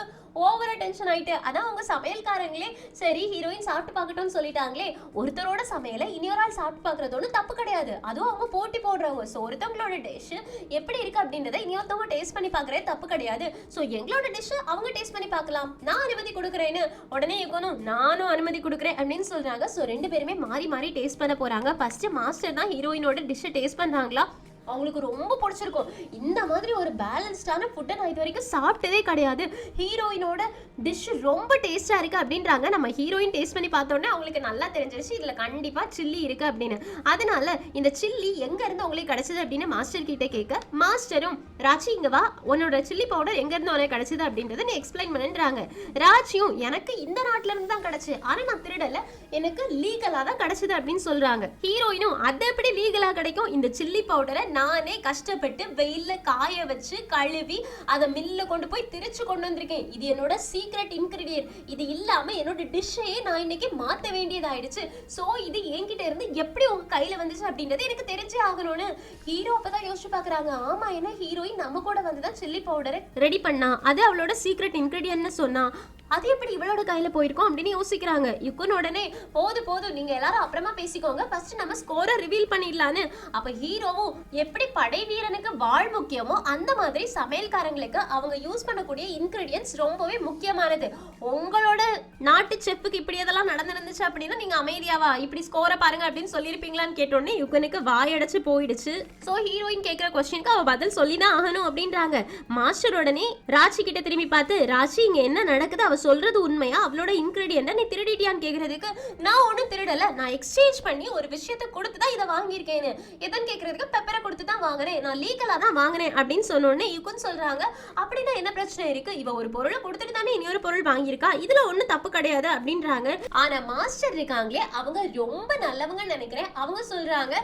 ஓவரா டென்ஷன் ஆயிட்டு, அதான் உங்க சமையல்காரங்களே சரி ஹீரோயின் சாப்பிட்டு பார்க்கட்டும்னு சொல்லிட்டாங்களே, ஒருத்தரோட சமையலை இனியொரு ஆள் சாப்பிட்டு பாக்குறது ஒன்றும் தப்பு கிடையாது. அதுவும் அவங்க போட்டி போடுறவங்க. ஸோ ஒருத்தவங்களோட டிஷ் எப்படி இருக்கு அப்படின்றத இன்னொருத்தவங்க டேஸ்ட் பண்ணி பாக்குறது தப்பு கிடையாது. ஸோ எங்களோட டிஷ் அவங்க டேஸ்ட் பண்ணி பார்க்கலாம், நான் அனுமதி கொடுக்குறேன்னு உடனே இருக்கணும் நானும் அனுமதி கொடுக்குறேன் அப்படின்னு சொல்றாங்க. ஸோ 2 பேருமே மாறி மாறி டேஸ்ட் பண்ண போறாங்க. ஃபர்ஸ்ட் மாஸ்டர் தான் ஹீரோயினோட டிஷ்ஷை டேஸ்ட் பண்றாங்களா. அவங்களுக்கு ரொம்ப பிடிச்சிருக்கும். இந்த மாதிரி ஒரு பேலன்ஸ்டான ஃபுட்டை நான் இது வரைக்கும் சாப்பிட்டதே கிடையாது. ஹீரோயினோட டிஷ் ரொம்ப டேஸ்டா இருக்கு அப்படின்றாங்க. நம்ம ஹீரோயின் டேஸ்ட் பண்ணி பார்த்தோன்னே அவங்களுக்கு நல்லா தெரிஞ்சிருச்சு இதுல கண்டிப்பா சில்லி இருக்கு அப்படின்னு. அதனால இந்த சில்லி எங்க இருந்து உங்களுக்கு கிடைச்சது அப்படின்னு மாஸ்டர் கிட்ட கேட்க, மாஸ்டரும் ராச்சி இங்க வா, உன்னோட சில்லி பவுடர் எங்க இருந்து உனக்கு கிடைச்சது அப்படின்றத நீ எக்ஸ்பிளைன் பண்ணுன்றாங்க. ராச்சியும் எனக்கு இந்த நாட்டுல இருந்து தான் கிடைச்சு, ஆனா நான் திருடல, எனக்கு லீகலா தான் கிடைச்சது அப்படின்னு சொல்றாங்க. ஹீரோயினும் அது எப்படி லீகலா கிடைக்கும், இந்த சில்லி பவுடரை நானே கஷ்டப்பட்டு வெயில்ல காய வச்சு கழுவி அதை மில்ல கொண்டு போய் திரிச்சு கொண்டு வந்திருக்கேன். இது என்னோட சீக்ரெட் இன்கிரிடியன்ட். இது இல்லாம என்னோட டிஷ்ஷையே நான் இன்னைக்கு மாத்த வேண்டியதாயிடுச்சு. சோ இது என்கிட்ட இருந்து எப்படி உங்க கையில வந்துச்சு அப்படின்றது எனக்கு தெரிஞ்சே ஆகணும்னு ஹீரோ அப்பதான் யோசிச்சு பாக்குறாங்க. ஆமா, என்ன ஹீரோயின் நம்ம கூட வந்துதான் சில்லி பவுடரை ரெடி பண்ணா, அது அவளோட சீக்ரெட் இன்கிரிடியன்ட்னு சொன்னா, அது எப்படி இவளோட கையில போயிருக்கும் அப்படின்னு யோசிக்கிறாங்க. யுக்குன் உடனே போதும் நீங்க எல்லாரும் அப்புறமா பேசிக்கோங்க, ஃபர்ஸ்ட் நம்ம ஸ்கோரை ரிவீல் பண்ணிடலான்னு. அப்ப ஹீரோவும் எப்படி படை வீரனுக்கு வாழ் முக்கியமோ அந்த மாதிரி சமையல்காரங்களுக்கு அவங்க யூஸ் பண்ணக்கூடிய இன்கிரிடியன்ஸ் ரொம்பவே முக்கியமானது. உங்களோட நாட்டு செஃப்புக்கு இப்படி எதெல்லாம் நடந்துருந்துச்சு அப்படின்னா நீங்க அமைதியாவா இப்படி ஸ்கோரை பாருங்க அப்படின்னு சொல்லியிருப்பீங்களான்னு கேட்டோடனே யுக்குனுக்கு வாயடைச்சு போயிடுச்சு. ஸோ ஹீரோயின் கேட்கிற கொஸ்டினுக்கு அவ பதில் சொல்லிதான் ஆகணும் அப்படின்றாங்க. மாஸ்டர் உடனே ராச்சி கிட்ட திரும்பி பார்த்து, ராச்சி இங்க என்ன நடக்குது, சொல்றது உண்மையா, அவளோட இன்கிரிடியன்ட் நீ திருடிட்டியான்னு கேக்குறதுக்கு, நான் ஒன்னும் திருடல, நான் எக்ஸ்சேஞ்ச் பண்ணி ஒரு விஷயத்தை கொடுத்து தான் இதை வாங்கியிருக்கேன்னு. எதன்னு கேக்குறதுக்கு, பெப்பரை கொடுத்து தான் வாங்குறேன், நான் லீகலா தான் வாங்குறேன் அப்படின்னு சொன்னோடனே யுக்குன் சொல்றாங்க, அப்படின்னா என்ன பிரச்சனை இருக்கு, இவ ஒரு பொருளை கொடுத்துட்டு தானே இன்னொரு பொருள் வாங்கியிருக்கா, இதுல ஒன்னும் தப்பு கிடையாது அப்படின்றாங்க. ஆனா மாஸ்டர் இருக்காங்களே அவங்க ரொம்ப நல்லவங்க நினைக்கிறேன். அவங்க சொல்றாங்க,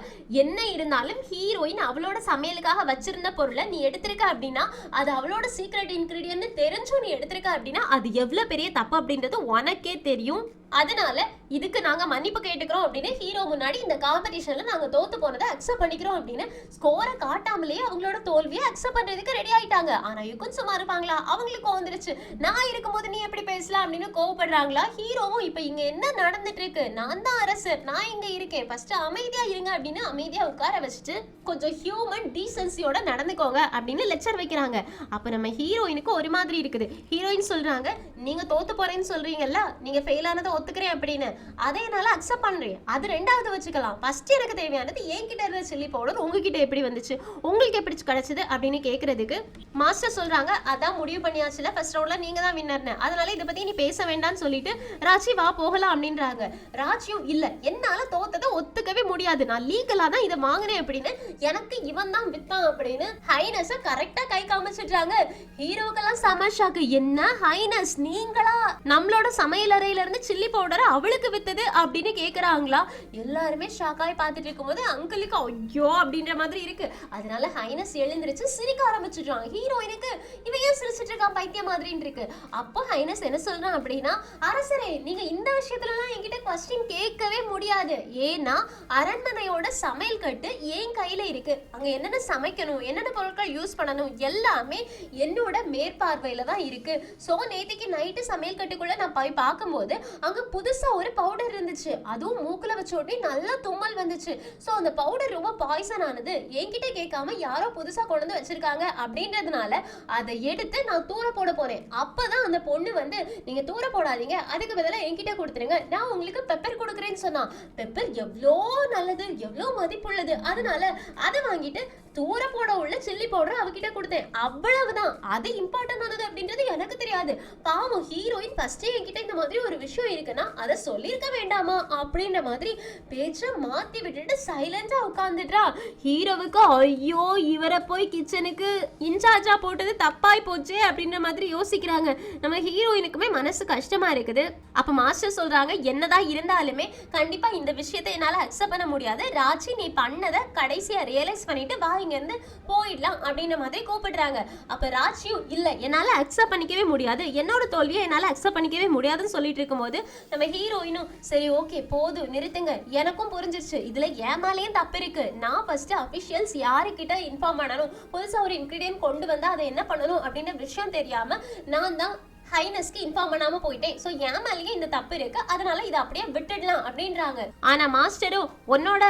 என்ன இருந்தாலும் ஹீரோயின் அவளோட சமையலுக்காக வச்சிருந்த பொருளை நீ எடுத்திருக்க அப்படின்னா அது அவளோட சீக்ரெட் இன்கிரிடியன்ட் தெரிஞ்சும் நீ எடுத்திருக்க அப்படின்னா அது எவ்வளவு பெரிய தப்பு அப்படின்றது உனக்கே தெரியும். அதனால இதுக்கு நாங்க மன்னிப்பு கேட்டுக்கிறோம் அப்படின்னு ஹீரோ முன்னாடி இந்த காம்படிஷன்ல நாங்க தோத்து போனதை அக்செப்ட் பண்ணிக்கிறோம் அப்படின்னு ஸ்கோரை காட்டாமலேயே அவங்களோட தோல்வியை அக்செப்ட் பண்றதுக்கு ரெடி ஆயிட்டாங்க. ஆனா யுக்குன் சும்மா இருப்பாங்களா, அவங்களுக்கு வந்துருச்சு, நான் இருக்கும்போது நீ எப்படி பேசலாம் அப்படின்னு கோவப்படுறாங்களா. ஹீரோவும் இப்ப இங்க என்ன நடந்துட்டு இருக்கு, நான் தான் அரசர், நான் இங்க இருக்கேன், ஃபர்ஸ்ட் அமைதியா இருங்க அப்படின்னு அமைதியா உட்கார வச்சுட்டு கொஞ்சம் ஹியூமன் டீசன்சியோட நடந்துக்கோங்க அப்படின்னு லெக்சர் வைக்கிறாங்க. அப்ப நம்ம ஹீரோயினுக்கு ஒரு மாதிரி இருக்குது. ஹீரோயின் சொல்றாங்க, நீங்க தோத்து போறேன்னு சொல்றீங்கல்ல, நீங்க ஃபெயில் ஆனதை ஒத்துக்கிறேன் அப்படின்னு, அதை என்னால அக்செப்ட் பண்றேன், அது ரெண்டாவது வச்சுக்கலாம், ஃபர்ஸ்ட் எனக்கு தேவையானது என்கிட்ட இருந்த சில்லி பவுடர் உங்ககிட்ட எப்படி வந்துச்சு, உங்களுக்கு எப்படி கிடைச்சது அப்படின்னு கேட்கறதுக்கு மாஸ்டர் சொல்றாங்க, அதான் முடிவு பண்ணியாச்சுல, ஃபர்ஸ்ட் ரவுண்ட்ல நீங்க தான் வின்னர்னு, அதனால இதை பத்தி நீ பேச வேண்டாம்னு சொல்லிட்டு ராச்சி வா போகலாம் அப்படின்றாங்க. ராச்சியும் இல்ல, என்னால தோத்ததை ஒத்துக்கவே முடியாது, நான் லீகலா தான் இதை வாங்கினேன் அப்படின்னு, எனக்கு இவன் தான் வித்தான் அப்படின்னு ஹைனஸ கரெக்டா கை காமிச்சிடுறாங்க. ஹீரோக்கெல்லாம் செம ஷாக்கு, என்ன ஹைனஸ் நீங்களா நம்மளோட சமையல் அறையில இருந்து சில்லி பவுடரை அவளுக்கு வித்தது அப்படின்னு கேக்குறாங்களா. எல்லாருமே ஷாக்காய் பார்த்துட்டு இருக்கும்போது அங்கிளுக்கு ஐயோ அப்படின்ற மாதிரி இருக்கு. அதனால ஹைனஸ் எழுந்திருச்சு சிரிக்க ஆரம்பிச்சிடுறாங்க. ஹீரோயினுக்கு இவன் ஏன் சிரிச்சிட்டு இருக்கான் பைத்திய மாதிரின்னு இருக்கு. அப்போ ஹைனஸ் என்ன சொல்றான் அப்படின்னா, அரசரே நீங்க இந்த விஷயத்துல எல்லாம் என்கிட்ட கொஸ்டின் கேட்கவே முடியாது, ஏன்னா அரண்மனையோட சமையல் கட்டு என் கையில இருக்கு, அங்க என்னென்ன சமைக்கணும் என்னென்ன பொருட்கள் யூஸ் பண்ணணும் எல்லாமே என்னோட மேற்பார்வையில தான் இருக்கு. சோ நேத்திக்கு நைட்டு சமையல் கட்டுக்குள்ள நான் போய் பார்க்கும்போது அங்க புதுசா ஒரு பவுடர் இருந்துச்சு, அதுவும் மூக்குல வச்ச உடனே நல்லா தும்மல் வந்துச்சு. சோ அந்த பவுடர் ரொம்ப பாய்சன் ஆனது, என்கிட்ட கேட்காம யாரோ புதுசா கொண்டு வந்து வச்சிருக்காங்க அப்படின்றதுனால அதை எடுத்து நான் தூர போட போறேன். அப்பதான் அந்த பொண்ணு வந்து, நீங்க தூர போடாதீங்க, அதுக்கு பதிலாக என்கிட்ட கொடுத்துருங்க, நான் உங்களுக்கு பெப்பர் கொடுக்குறேன்னு சொன்னா. பெப்பர் எவ்வளோ நல்லது எவ்வளோ மதிப்புள்ளது, அதனால அதை வாங்கிட்டு தூர போட உள்ள சில்லி பவுடர் அவகிட்ட கொடுத்தேன், அவ்வளவுதான். அது இம்பார்ட்டன்ட் ஆனது அப்படின்றது எனக்கு தெரியாது. பாவம் ஹீரோயின் ஃபர்ஸ்டே என்கிட்ட இந்த மாதிரி ஒரு விஷயம் இருக்குன்னா அதை சொல்லியிருக்க வேண்டாமா அப்படின்ற மாதிரி பேச்ச மாத்தி விட்டுட்டு சைலண்டா உட்கார்ந்துட்டா. ஹீரோவுக்கு ஐயோ இவரை போய் கிச்சனுக்கு இன்சார்ஜா போட்டது தப்பாய் போச்சே அப்படின்ற மாதிரி யோசிக்கிறாங்க. நம்ம ஹீரோயினுக்குமே மனசு கஷ்டமா இருக்குது. அப்ப மாஸ்டர் சொல்றாங்க, என்னதான் இருந்தாலுமே கண்டிப்பா இந்த விஷயத்தை என்னால அக்செப்ட் பண்ண முடியாது, ராச்சி நீ பண்ணதை கடைசியா ரியலைஸ் பண்ணிட்டு வா இங்க இருந்து போயிடலாம் அப்படின்ற மாதிரி கூப்பிடுறாங்க. அப்ப ராச்சியும் இல்ல என்னால அக்செப்ட் பண்ணிக்கவே முடியாது, என்னோட தோல்வியை என்னால அக்செப்ட் பண்ணிக்கவே முடியாதுன்னு சொல்லிட்டு இருக்கும்போது நம்ம ஹீரோயினும் சரி ஓகே போதும் நிறுத்துங்க, எனக்கும் புரிஞ்சிருச்சு இதுல ஏமாலையும் தப்பு இருக்கு, நான் ஃபர்ஸ்ட் அபிஷியல்ஸ் யாருக்கிட்ட இன்ஃபார்ம் பண்ணணும், புதுசா ஒரு இன்கிரிடியன்ட் கொண்டு வந்தா அதை என்ன பண்ணணும் அப்படின்ற விஷயம் தெரியாம நான் தான் ஹைனஸ்க்கு இன்ஃபார்ம் பண்ணாம போயிட்டேன். சோ என் மேலேயே இந்த தப்பு இருக்கு, அதனால இதை அப்படியே விட்டுடலாம் அப்படின்றாங்க. ஆனா மாஸ்டரும் உன்னோட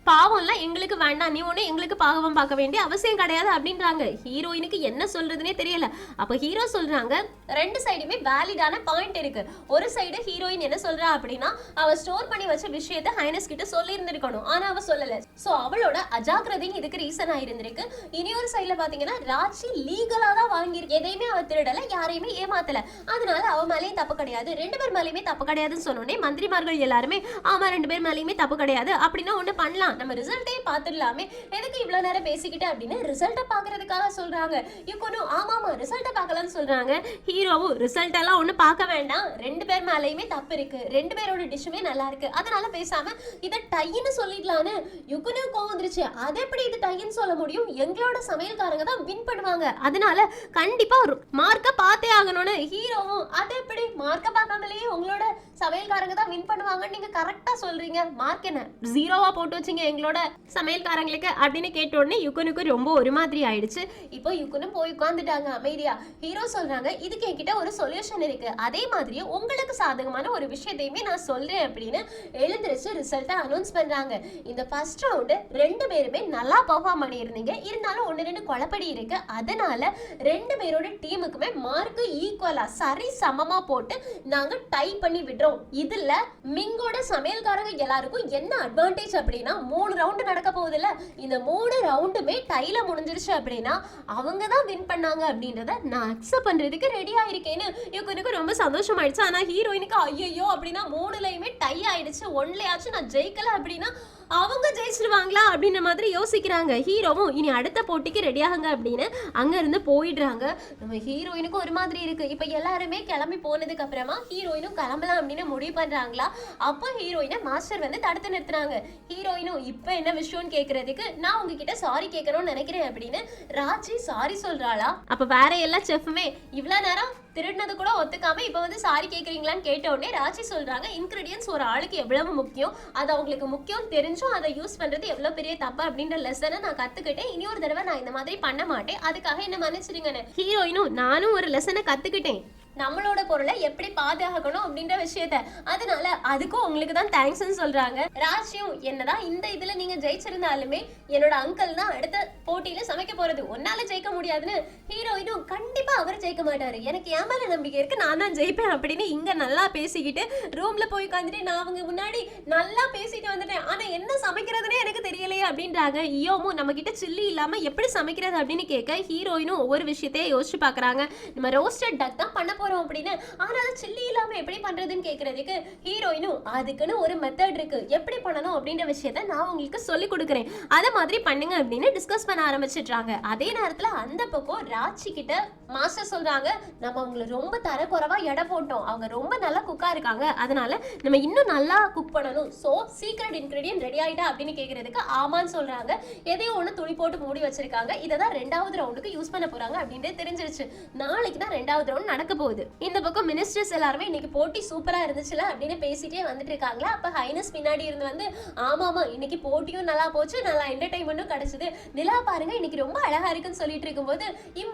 பாவம்லாம் எங்களுக்கு வேண்டாம், நீ ஒண்ணு எங்களுக்கு பாவம் பார்க்க வேண்டிய அவசியம் கிடையாது அப்படின்றாங்க. ஹீரோயினுக்கு என்ன சொல்றதுனே தெரியல. அப்ப ஹீரோ சொல்றாங்க ரெண்டு சைடுமே வேலிடான பாயிண்ட் இருக்கு. ஒரு சைடு ஹீரோயின் என்ன சொல்றா அப்படின்னா அவ ஸ்டோர் பண்ணி வச்ச விஷயத்தை ஹைனஸ் கிட்ட சொல்லி இருந்திருக்கணும், ஆனா அவ சொல்லல. சோ அவளோட அஜாக்கிரதை இதுக்கு ரீசன் ஆயிருந்திருக்கு. இனியொரு சைடுல பாத்தீங்கன்னா ராட்சி லீகலா தான் வாங்கியிருக்கு, எதையுமே அவ திருடல, யாரையுமே ஏமாத்தல, அதனால அவ மேலேயும் தப்பு கிடையாது, ரெண்டு பேர் மேலேயுமே தப்பு கிடையாதுன்னு சொன்னோடனே மந்திரிமார்கள் எல்லாருமே ஆமா ரெண்டு பேர் மேலேயுமே தப்பு கிடையாது அப்படின்னா ஒண்ணு பண்ணலாம், நம்ம ரிசல்ட்டே பார்த்துடலாமே, எதுக்கு இவ்வளவு நேரம் பேசிக்கிட்டு அப்படின்னு ரிசல்ட்டை பாக்குறதுக்காக சொல்றாங்க. யுகனும் ஆமாமா ரிசல்ட்டை பார்க்கலாம்னு சொல்றாங்க. ஹீரோவும் ரிசல்ட் எல்லாம் ஒண்ணு பார்க்க வேண்டாம், ரெண்டு பேர் மேலேயுமே தப்பு இருக்கு, ரெண்டு பேரோட டிஷ்ஷுமே நல்லா இருக்கு, அதனால பேசாம இதை டைன்னு சொல்லிடலான்னு யுகனும் கோவம் வந்துருச்சு. அது எப்படி இது டைன்னு சொல்ல முடியும், எங்களோட சமையல்காரங்க தான் வின் பண்ணுவாங்க, அதனால கண்டிப்பா மார்க்க பார்த்தே ஆகணும்னு. ஹீரோவும் அது எப்படி மார்க்க பார்க்காமலேயே உங்களோட சமையல்காரங்க தான் வின் பண்ணுவாங்கன்னு நீங்க கரெக்டா சொல்றீங்க, மார்க் என்ன ஜீரோவா போட்டு வச்சீங்க எங்களோட சமையல்காரங்களுக்கு அப்படின்னு கேட்ட உடனே யுகனுக்கு ரொம்ப ஒரு மாதிரி ஆயிடுச்சு. இப்போ யுகனும் போய் உட்கார்ந்துட்டாங்க அமைதியா. ஹீரோ சொல்றாங்க இதுக்கு என்கிட்ட ஒரு சொல்யூஷன் இருக்கு, அதே மாதிரி உங்களுக்கு சாதகமான ஒரு விஷயத்தையுமே நான் சொல்றேன் அப்படின்னு எழுந்திருச்சு ரிசல்ட்டை அனௌன்ஸ் பண்றாங்க. இந்த ஃபர்ஸ்ட் ரவுண்டு ரெண்டு பேருமே நல்லா பெர்ஃபார்ம் பண்ணியிருந்தீங்க, இருந்தாலும் ஒன்னு ரெண்டு குழப்படி இருக்கு, அதனால ரெண்டு பேரோட டீமுக்குமே மார்க் ஈக்குவலா சரி சமமா போட்டு நாங்க டை பண்ணி விடுறோம். இதுல மிங்கோட சமையல்காரங்க எல்லாருக்கும் என்ன அட்வான்டேஜ் அப்படின்னா 3 ரவுண்டு நடக்க போகுதுல்ல, இந்த 3 ரவுண்டுமே டைல முடிஞ்சிருச்சு அப்படின்னா அவங்க தான் வின் பண்ணாங்க அப்படின்றத நான் அக்செப்ட் பண்றதுக்கு ரெடி ஆயிருக்கேன்னு இவனுக்கு ரொம்ப சந்தோஷம் ஆயிடுச்சு. ஆனா ஹீரோயினுக்கு ஐயோ அப்படின்னா 3லயுமே டை ஆயிடுச்சு, 1லயாச்சும் நான் ஜெயிக்கல அப்படின்னா அவங்க ஜெயிச்சிருவாங்களா அப்படின்ற மாதிரி யோசிக்கிறாங்க. ஹீரோவும் இனி அடுத்த போட்டிக்கு ரெடி ஆகுங்க அப்படின்னு அங்க இருந்து போயிடுறாங்க. நம்ம ஹீரோயினுக்கும் ஒரு மாதிரி இருக்கு. இப்ப எல்லாருமே கிளம்பி போனதுக்கு அப்புறமா ஹீரோயினும் கிளம்பலாம் அப்படின்னு முடிவு பண்றாங்களா. அப்போ ஹீரோயினை மாஸ்டர் வந்து தடுத்து நிறுத்துறாங்க. ஹீரோயினும் இப்ப என்ன விஷயம்னு கேக்குறதுக்கு நான் உங்ககிட்ட சாரி கேட்கணும்னு நினைக்கிறேன் அப்படின்னு ராஜி சாரி சொல்றாளா. அப்ப வேற எல்லா செஃப்புமே இவ்வளவு நேரம் திருடினது கூட ஒத்துக்காம இப்ப வந்து சாரி கேக்குறீங்களான்னு கேட்ட உடனே ராஜி சொல்றாங்க இன்கிரீடியன்ஸ் ஒரு ஆளுக்கு எவ்வளவு முக்கியம், அது அவங்களுக்கு முக்கியம் தெரிஞ்சும் அதை யூஸ் பண்றது எவ்வளவு பெரிய தப்பு அப்படின்ற லெசனை நான் கத்துக்கிட்டேன், இனி ஒரு தடவை நான் இந்த மாதிரி பண்ண மாட்டேன், அதுக்காக என்ன மன்னிச்சிருங்கன்னு. ஹீரோயினும் நானும் ஒரு லெசனை கத்துக்கிட்டேன், நம்மளோட பொருளை எப்படி பாதுகாக்கணும் அப்படின்ற விஷயத்த, அதனால அதுக்கும் உங்களுக்கு தான் தேங்க்ஸ்ன்னு சொல்றாங்க. ராஜியும் என்னதான் இந்த இதுல நீங்க ஜெயிச்சிருந்தாலுமே என்னோட அங்கிள் தான் அடுத்த போட்டியில சமைக்க போறது, ஒன்னால ஜெயிக்க முடியாதுன்னு. ஹீரோயினும் கண்டிப்பா அவர் ஜெயிக்க மாட்டாரு, எனக்கு என் மேல நம்பிக்கை இருக்கு, நான் தான் ஜெயிப்பேன் அப்படின்னு இங்க நல்லா பேசிக்கிட்டு ரூம்ல போய் உட்காந்துட்டு நான் அவங்க முன்னாடி நல்லா பேசிட்டு வந்துட்டேன், ஆனா என்ன சமைக்கிறதுனே எனக்கு தெரியலையே அப்படின்றாங்க. ஐயோமும் நம்ம கிட்ட சில்லி இல்லாம எப்படி சமைக்கிறது அப்படின்னு கேட்க ஹீரோயினும் ஒவ்வொரு விஷயத்தையே யோசிச்சு பாக்குறாங்க. நம்ம ரோஸ்டட் டக் தான் பண்ண போறோம் அப்படின்னு, ஆனா சில்லி இல்லாம எப்படி பண்றதுன்னு கேக்குறதுக்கு ஹீரோயினும் அதுக்குன்னு ஒரு மெத்தட் இருக்கு, எப்படி பண்ணணும் அப்படின்ற விஷயத்த நான் உங்களுக்கு சொல்லி கொடுக்குறேன், அத மாதிரி பண்ணுங்க அப்படின்னு டிஸ்கஸ் பண்ண ஆரம்பிச்சிடுறாங்க. அதே நேரத்துல அந்த பக்கம் ராஜி கிட்ட மாஸ்டர் சொல்றாங்க நம்ம அவங்களை ரொம்ப தரக்குறைவா எடை போட்டோம், அவங்க ரொம்ப நல்லா குக்கா இருக்காங்க, அதனால நம்ம இன்னும் நல்லா குக் பண்ணணும், சோ சீக்ரெட் இன்கிரிடியன்ட் ரெடி ஆயிட்டா அப்படின்னு கேக்குறதுக்கு ஆமான்னு சொல்றாங்க. எதையோ ஒண்ணு துணி போட்டு மூடி வச்சிருக்காங்க, இததான் 2வது ரவுண்டுக்கு யூஸ் பண்ண போறாங்க அப்படின்னு தெரிஞ்சிருச்சு. நாளைக்கு தான் 2வது ரவுண்ட் நடக்க போகுது. இந்த பக்கம் மினிஸ்டர்ஸ் எல்லாருமே இன்னைக்கு போட்டி சூப்பரா இருந்துச்சுல அப்படின்னு பேசிட்டே வந்துட்டு இருக்காங்களா. அப்ப ஹைனஸ் பின்னாடி இருந்து வந்து ஆமாமா இன்னைக்கு போட்டியும் நல்லா போச்சு, நல்லா என்டர்டைன்மெண்ட்டும் கிடைச்சது, நிலா பாருங்க இன்னைக்கு ரொம்ப அழகா இருக்குன்னு சொல்லிட்டு இருக்கும்போது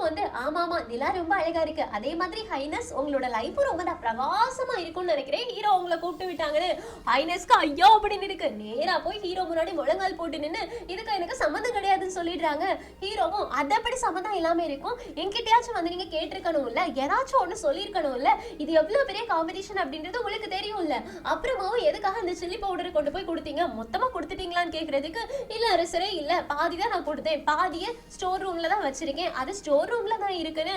வந்து ஆமாமா நிலா ரொம்ப அழகா இருக்கு, அதே மாதிரி ஹைனஸ் உங்களோட லைஃப் ரொம்ப பிரகாசமா இருக்கும்னு நினைக்கிறேன், ஹீரோ உங்களை கூப்பிட்டு விட்டாங்கன்னு. ஹைனஸ்க்கு ஐயோ அப்படின்னு இருக்கு, நேரா போய் ஹீரோ முன்னாடி முழங்கால் போட்டு நின்று இதுக்கு எனக்கு சம்மந்தம் கிடையாதுன்னு சொல்லிடுறாங்க. ஹீரோவும் அதப்படி சம்மந்தம் இல்லாம இருக்கும், என்கிட்டயாச்சும் வந்து நீங்க கேட்டிருக்கணும் இல்ல, யாராச்சும் ஒண்ணு சொல்லியிருக்கணும் இல்ல, இது எவ்வளவு பெரிய காம்படிஷன் அப்படின்றது உங்களுக்கு தெரியும் இல்ல, அப்புறமாவும் எதுக்காக அந்த சில்லி பவுடரை கொண்டு போய் கொடுத்தீங்க, மொத்தமா கொடுத்துட்டீங்களான்னு கேக்குறதுக்கு இல்ல அரசரே இல்ல பாதிதான் நான் கொடுத்தேன், பாதியை ஸ்டோர் ரூம்ல தான் வச்சிருக்கேன், அது ஸ்டோர் ரூம்ல தான் இருக்குன்னு.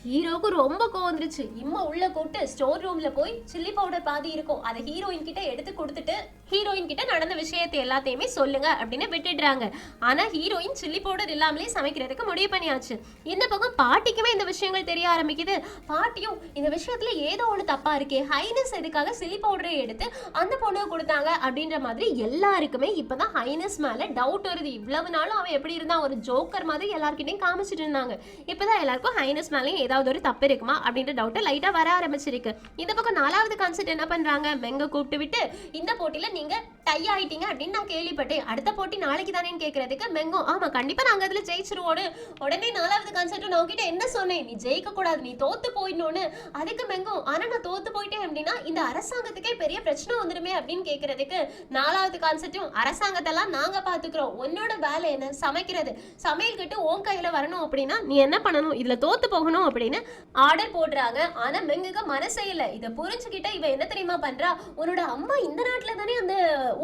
ஹீரோக்கு ரொம்ப கோவம் வந்துருச்சு. இம்மா உள்ள கூட்டு ஸ்டோர் ரூம்ல போய் சில்லி பவுடர் பாதி இருக்கும், அதை ஹீரோயின் கிட்ட எடுத்து கொடுத்துட்டு ஹீரோயின் கிட்ட நடந்த விஷயத்தை எல்லாத்தையுமே சொல்லுங்க அப்படின்னு விட்டுடுறாங்க. ஆனா ஹீரோயின் சில்லி பவுடர் இல்லாமலே சமைக்கிறதுக்கு முடிவு பண்ணியாச்சு. இந்த பக்கம் பாட்டிக்குமே இந்த விஷயங்கள் தெரிய ஆரம்பிக்குது. பாட்டியும் இந்த விஷயத்துல ஏதோ ஒண்ணு தப்பா இருக்கே, ஹைனஸ் எதுக்காக சில்லி பவுடரை எடுத்து அந்த பொண்ணுக்கு கொடுத்தாங்க அப்படின்ற மாதிரி எல்லாருக்குமே இப்பதான் ஹைனஸ் மேல டவுட் வருது. இவ்வளவு நாளும் அவன் எப்படி இருந்தா ஒரு ஜோக்கர் மாதிரி எல்லார்கிட்டையும் காமிச்சிட்டு இருந்தாங்க, இப்பதான் எல்லாருக்கும் ஹைனஸ் மேலேயும் ஏதாவது ஒரு தப்பு இருக்குமா அப்படின்ற டவுட் லைட்டா வர ஆரம்பிச்சிருக்கு. இந்த பக்கம் 4வது கான்செப்ட் என்ன பண்றாங்க, மெங்க கூப்பிட்டு விட்டு இந்த போட்டியில நீங்க டை ஆயிட்டீங்க அப்படின்னு நான் கேள்விப்பட்டேன், அடுத்த போட்டி நாளைக்கு தானேன்னு கேட்கறதுக்கு மெங்கும் ஆமா கண்டிப்பா நாங்க அதுல ஜெயிச்சிருவோன்னு. உடனே 4வது கான்செப்ட் நான் உங்ககிட்ட என்ன சொன்னேன், நீ ஜெயிக்க கூடாது, நீ தோத்து போயிடணும்னு. அதுக்கு மெங்கும் ஆனா நான் தோத்து போயிட்டேன் அப்படின்னா இந்த அரசாங்கத்துக்கே பெரிய பிரச்சனை வந்துருமே அப்படின்னு கேட்கறதுக்கு 4வது கான்செப்டும் அரசாங்கத்தெல்லாம் நாங்க பாத்துக்கிறோம், உன்னோட வேலை என்ன சமைக்கிறது, சமையல் கிட்ட உன் கையில வரணும் அப்படின்னா நீ என்ன பண்ணணும், இதுல தோத்து போகணும் அப்படின்னு ஆர்டர் போடுறாங்க. ஆனா மெங்குக்கு மனசே இல்ல. இத புரிஞ்சுக்கிட்ட இவ என்ன தெரியுமா பண்றா, உன்னோட அம்மா இந்த நாட்டுல தானே அந்த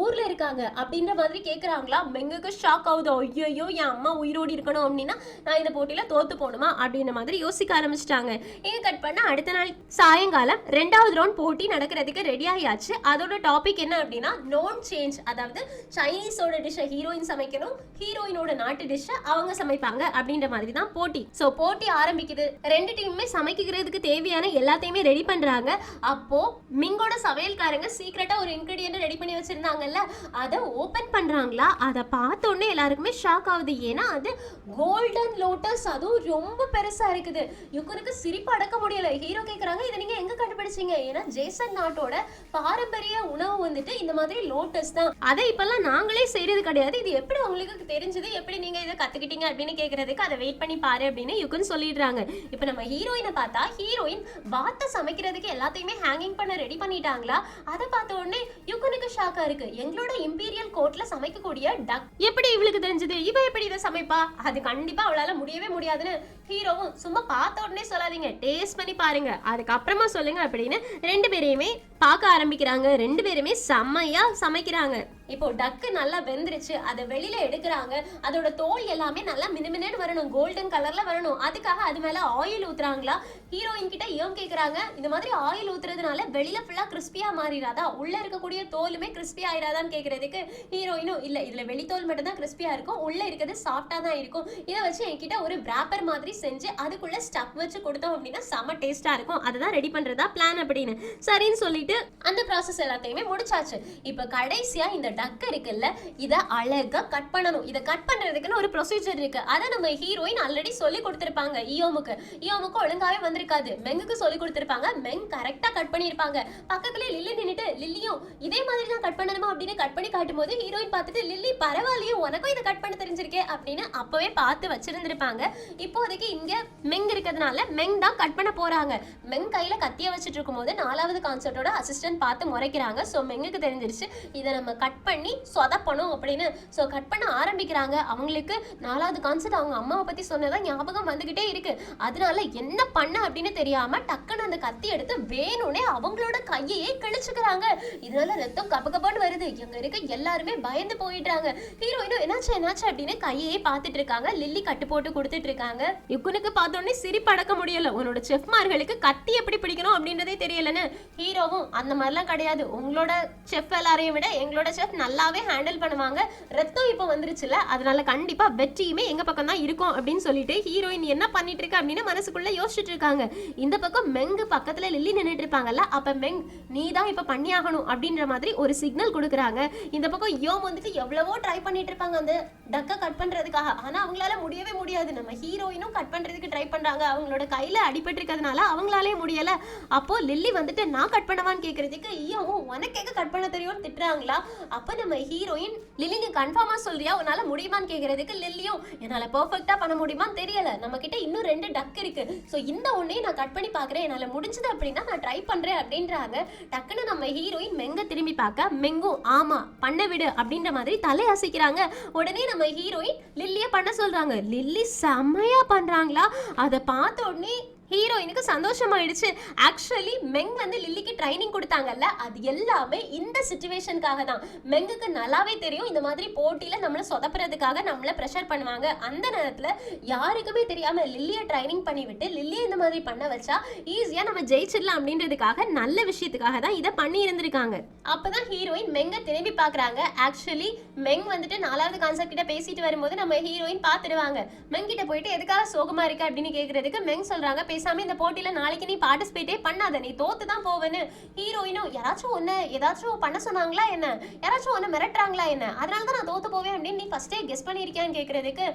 ஊர்ல இருக்காங்க அப்படின்ற மாதிரி கேக்குறாங்களா. மெங்குக்கு ஷாக் ஆகுது, ஐயோ என் அம்மா உயிரோடு இருக்கணும் அப்படின்னா நான் இந்த போட்டியில தோத்து போகணுமா அப்படின்ற மாதிரி யோசிக்க ஆரம்பிச்சிட்டாங்க. இங்க கட் பண்ண அடுத்த நாள் சாயங்காலம் 2வது ரவுண்ட் போட்டி நடக்கிறதுக்கு ரெடி ஆயாச்சு. அதோட டாபிக் என்ன அப்படின்னா நோன் சேஞ்ச், அதாவது சைனீஸோட டிஷ் ஹீரோயின் சமைக்கணும், ஹீரோயினோட நாட்டு டிஷ் அவங்க சமைப்பாங்க அப்படின்ற மாதிரி தான் போட்டி. சோ போட்டி ஆரம்பிக்குது. 2 டீமுமே சமைக்கிறதுக்கு தேவையான எல்லாத்தையுமே ரெடி பண்றாங்க. அப்போ மிங்கோட சமையல்காரங்க சீக்ரெட்டா ஒரு இன்கிரிடியன்ட் ரெடி பண்ணி வச்சிருந்தாங்கல்ல, அதை ஓபன் பண்றாங்களா. அதை பார்த்த உடனே எல்லாருக்குமே ஷாக் ஆகுது. ஏன்னா அது கோல்டன் லோட்டஸ், அதுவும் ரொம்ப பெருசா இருக்குது. யுக்குனுக்கு சிரிப்பு அடக்க முடியல. ஹீரோ கேக்குறாங்க இதை நீங்க எங்க கண்டுபிடிச்சீங்க, ஏன்னா ஜேசன் நாட்டோட பாரம்பரிய உணவு வந்துட்டு இந்த மாதிரி லோட்டஸ் தான், அதை இப்பெல்லாம் நாங்களே செய்யறது கிடையாது, இது எப்படி உங்களுக்கு தெரிஞ்சது, எப்படி நீங்க இதை கத்துக்கிட்டீங்க அப்படின்னு கேக்குறதுக்கு அதை வெயிட் பண்ணி பாரு அப்படின்னு யுக்குன்னு சொல்லிடுறாங்க. இப்ப நம்ம ஹீரோயினை பார்த்தா ஹீரோயின் வாத்த சமைக்கிறதுக்கு எல்லாத்தையுமே ஹேங்கிங் பண்ண ரெடி பண்ணிட்டாங்களா. அதை பார்த்த உடனே யுக்குனுக்கு ஷாக்கா இருக்கு. எங்களோட இம்பீரியல் கோர்ட்ல சமைக்கக்கூடிய டக் எப்படி இவளுக்கு தெரிஞ்சது, இவ எப்படி இதை சமைப்பா, அது கண்டிப்பா அவளால முடியவே முடியாதுன்னு ஹீரோவும் சும்மா பார்த்த உடனே சொல்லாதீங்க, டேஸ்ட் பண்ணி பாருங்க அதுக்கப்புறமா சொல்லுங்க அப்படின்னு 2 பேரையுமே பார்க்க ஆரம்பிக்கிறாங்க. 2 பேருமே செம்மையா சமைக்கிறாங்க. இப்போ டக்கு நல்லா வெந்துருச்சு, அதை வெளியில எடுக்கிறாங்க. அதோட தோல் எல்லாமே நல்லா மினுமினு வரணும், கோல்டன் கலர்ல வரணும். அதுக்காக அது மேல ஆயில் ஊத்துறாங்களா. ஹீரோயின் கிட்ட ஏன் கேக்குறாங்க, இந்த மாதிரி ஆயில் ஊத்துறதுனால வெளியில ஃபுல்லா கிறிஸ்பியா மாறிடாதா, உள்ள இருக்கக்கூடிய தோலுமே கிறிஸ்பி ஆயிராதான்னு கேக்குறதுக்கு ஹீரோயினும் இல்ல, இதுல வெளித்தோல் மட்டும் தான் கிறிஸ்பியா இருக்கும், உள்ள இருக்கிறது சாஃப்டா தான் இருக்கும், இதை வச்சு என்கிட்ட ஒரு ராப்பர் மாதிரி செஞ்சு அதுக்குள்ள ஸ்டஃப் வச்சு கொடுத்தோம் அப்படின்னா செம டேஸ்டா இருக்கும், அதுதான் ரெடி பண்றதா பிளான் அப்படின்னு சரின்னு சொல்லிட்டு அந்த ப்ராசஸ் எல்லாத்தையுமே முடிச்சாச்சு. இப்ப கடைசியா இந்த டக் இருக்குல்ல, இத அழகா கட் பண்ணணும். இத கட் பண்றதுக்குன்னு ஒரு ப்ரொசீஜர் இருக்கு. அத நம்ம ஹீரோயின் ஆல்ரெடி சொல்லி கொடுத்திருப்பாங்க இயோமுக்கு ஒழுங்காவே வந்திருக்காது, மெங்குக்கு சொல்லி கொடுத்திருப்பாங்க. மெங் கரெக்டா கட் பண்ணிருப்பாங்க. பக்கத்துல லில்லி நின்னுட்டு லில்லியும் இதே மாதிரி தான் கட் பண்ணணுமா அப்படின்னு கட் பண்ணி காட்டும்போது ஹீரோயின் பார்த்துட்டு லில்லி பரவாயில்லையே உனக்கும் இதை கட் பண்ண தெரிஞ்சிருக்கே அப்படின்னு அப்பவே பார்த்து வச்சிருந்திருப்பாங்க. இப்போதைக்கு இங்க மெங் இருக்கிறதுனால மெங் தான் கட் பண்ண போறாங்க. மெங் கையில கத்திய வச்சுட்டு இருக்கும்போது 4வது கான்செப்டோட அசிஸ்டன்ட் பார்த்து முறைக்கிறாங்க. ஸோ மெங்குக்கு தெரிஞ்சிருச்சு இதை நம்ம கட் பண்ணி சொதப்பணும் அப்படின்னு. ஸோ கட் பண்ண ஆரம்பிக்கிறாங்க. அவங்களுக்கு 4வது கான்செப்ட் அவங்க அம்மாவை பத்தி சொன்னதான் ஞாபகம் வந்துகிட்டே இருக்கு. அதனால என்ன பண்ண அப்படின்னு தெரியாம டக்குன்னு அந்த கத்தி எடுத்து வேணும்னே அவங்களோட கையையே கிழிச்சுக்கிறாங்க. இதனால ரத்தம் கப்ப கப்பன்னு வருது. இங்க இருக்க எல்லாருமே பயந்து போயிடுறாங்க. ஹீரோயினும் என்னாச்சு அப்படின்னு கையையே பார்த்துட்டு இருக்காங்க. லில்லி கட்டு போட்டு கொடுத்துட்டு இருக்காங்க. யுக்குனுக்கு பார்த்தோன்னே சிரிப்பு அடக்க முடியல. உன்னோட செஃப்மார்களுக்கு கத்தி எப்படி பிடிக்கணும் அப்படின்றதே தெரியலன்னு. ஹீரோவும் அந்த மாதிரிலாம் கிடையாது, உங்களோட செஃப் எல்லாரையும் விட எங்களோட செஃப் நல்லாவே ஹேண்டில் பண்ணுவாங்க, ரத்தம் இப்போ வந்துருச்சுல அதனால கண்டிப்பா வெற்றியுமே எங்க பக்கம் தான் இருக்கும் அப்படின்னு சொல்லிட்டு ஹீரோயின் என்ன பண்ணிட்டு இருக்கா அப்படின்னு மனசுக்குள்ள யோசிச்சுட்டு இருக்காங்க. இந்த பக்கம் மெங்கு பக்கத்துல லில்லி நின்னுட்டு இருப்பாங்கல்ல, அப்ப மெங் நீ தான் இப்ப பண்ணி ஆகணும் அப்படின்ற மாதிரி ஒரு சிக்னல் கொடுக்குறாங்க. இந்த பக்கம் யோம் வந்துட்டு எவ்வளவோ ட்ரை பண்ணிட்டு இருப்பாங்க அந்த டக்கை கட் பண்றதுக்காக, ஆனா அவங்களால முடியவே முடியாது. நம்ம ஹீரோயினும் கட் பண்றதுக்கு ட்ரை பண்றாங்க, அவங்களோட கையில அடிபட்டு இருக்கிறதுனால அவங்களாலே முடியல. அப்போ லில்லி வந்துட்டு நான் கட் பண்ணவான்னு கேக்குறதுக்கு ஐயோவும் உனக்கு எங்க கட் பண்ண தெரியும்னு திட்டுறாங்களா. அப்ப நம்ம ஹீரோயின் லில்லி நீ கன்ஃபார்மா சொல்றியா உன்னால முடியுமான்னு கேக்குறதுக்கு லில்லியும் என்னால பெர்ஃபெக்ட்டா பண்ண முடியுமான்னு தெரியல, நம்ம கிட்ட இன்னும் 2 டக் இருக்கு, சோ இந்த ஒன்னையும் நான் கட் பண்ணி பாக்குறேன், என்னால முடிஞ்சது அப்படின்னா நான் ட்ரை பண்றேன் அப்படின்றாங்க. டக்குன்னு நம்ம ஹீரோயின் மெங்க திரும்பி பார்க்க மெங்கும் ஆமா பண்ண விடு அப்படின்ற மாதிரி தலை அசைக்கிறாங்க. உடனே நம்ம ஹீரோயின் லில்லிய பண்ண சொல்றாங்க. லில்லி செம்மையா பண்றாங்களா. அதை பார்த்த உடனே ஹீரோயினுக்கு சந்தோஷமாயிடுச்சு. ஆக்சுவலி மெங் வந்து லில்லிக்கு ட்ரைனிங் கொடுத்தாங்கல்ல, அது எல்லாமே இந்த சிச்சுவேஷனுக்காக தான். மெங்குக்கு நல்லாவே தெரியும் இந்த மாதிரி போட்டியில நம்மள சொதப்புறதுக்காக நம்மள ப்ரெஷர் பண்ணுவாங்க. அந்த நேரத்துல யாருக்குமே தெரியாம லில்லியை ட்ரைனிங் பண்ணி விட்டு லில்லியை இந்த மாதிரி பண்ண வச்சா ஈஸியா நம்ம ஜெயிச்சிடலாம் அப்படின்றதுக்காக நல்ல விஷயத்துக்காக தான் இதை பண்ணி இருந்திருக்காங்க. அப்பதான் ஹீரோயின் மெங்க திரும்பி பாக்குறாங்க. ஆக்சுவலி மெங் வந்துட்டு 4வது கான்செப்ட் கிட்ட பேசிட்டு வரும்போது நம்ம ஹீரோயின் பாத்துடுவாங்க. மெங் கிட்ட போயிட்டு எதுக்காக சோகமா இருக்கு அப்படின்னு கேக்குறதுக்கு மெங் சொல்றாங்க பேசாம இந்த போட்டியில நாளைக்கு நீ பார்ட்டிசிபேட்டே பண்ணாத, நீ தோத்து தான் போவேன்னு ஹீரோயினும் யாராச்சும் ஏதாச்சும் பண்ண சொன்னாங்களா என்ன, யாராச்சும் மிரட்டுறாங்களா என்ன, அதனாலதான் நான் தோத்து போவேன் அப்படின்னு நீ ஃபர்ஸ்டே கெஸ் பண்ணிருக்கியான்னு கேக்குறதுக்கு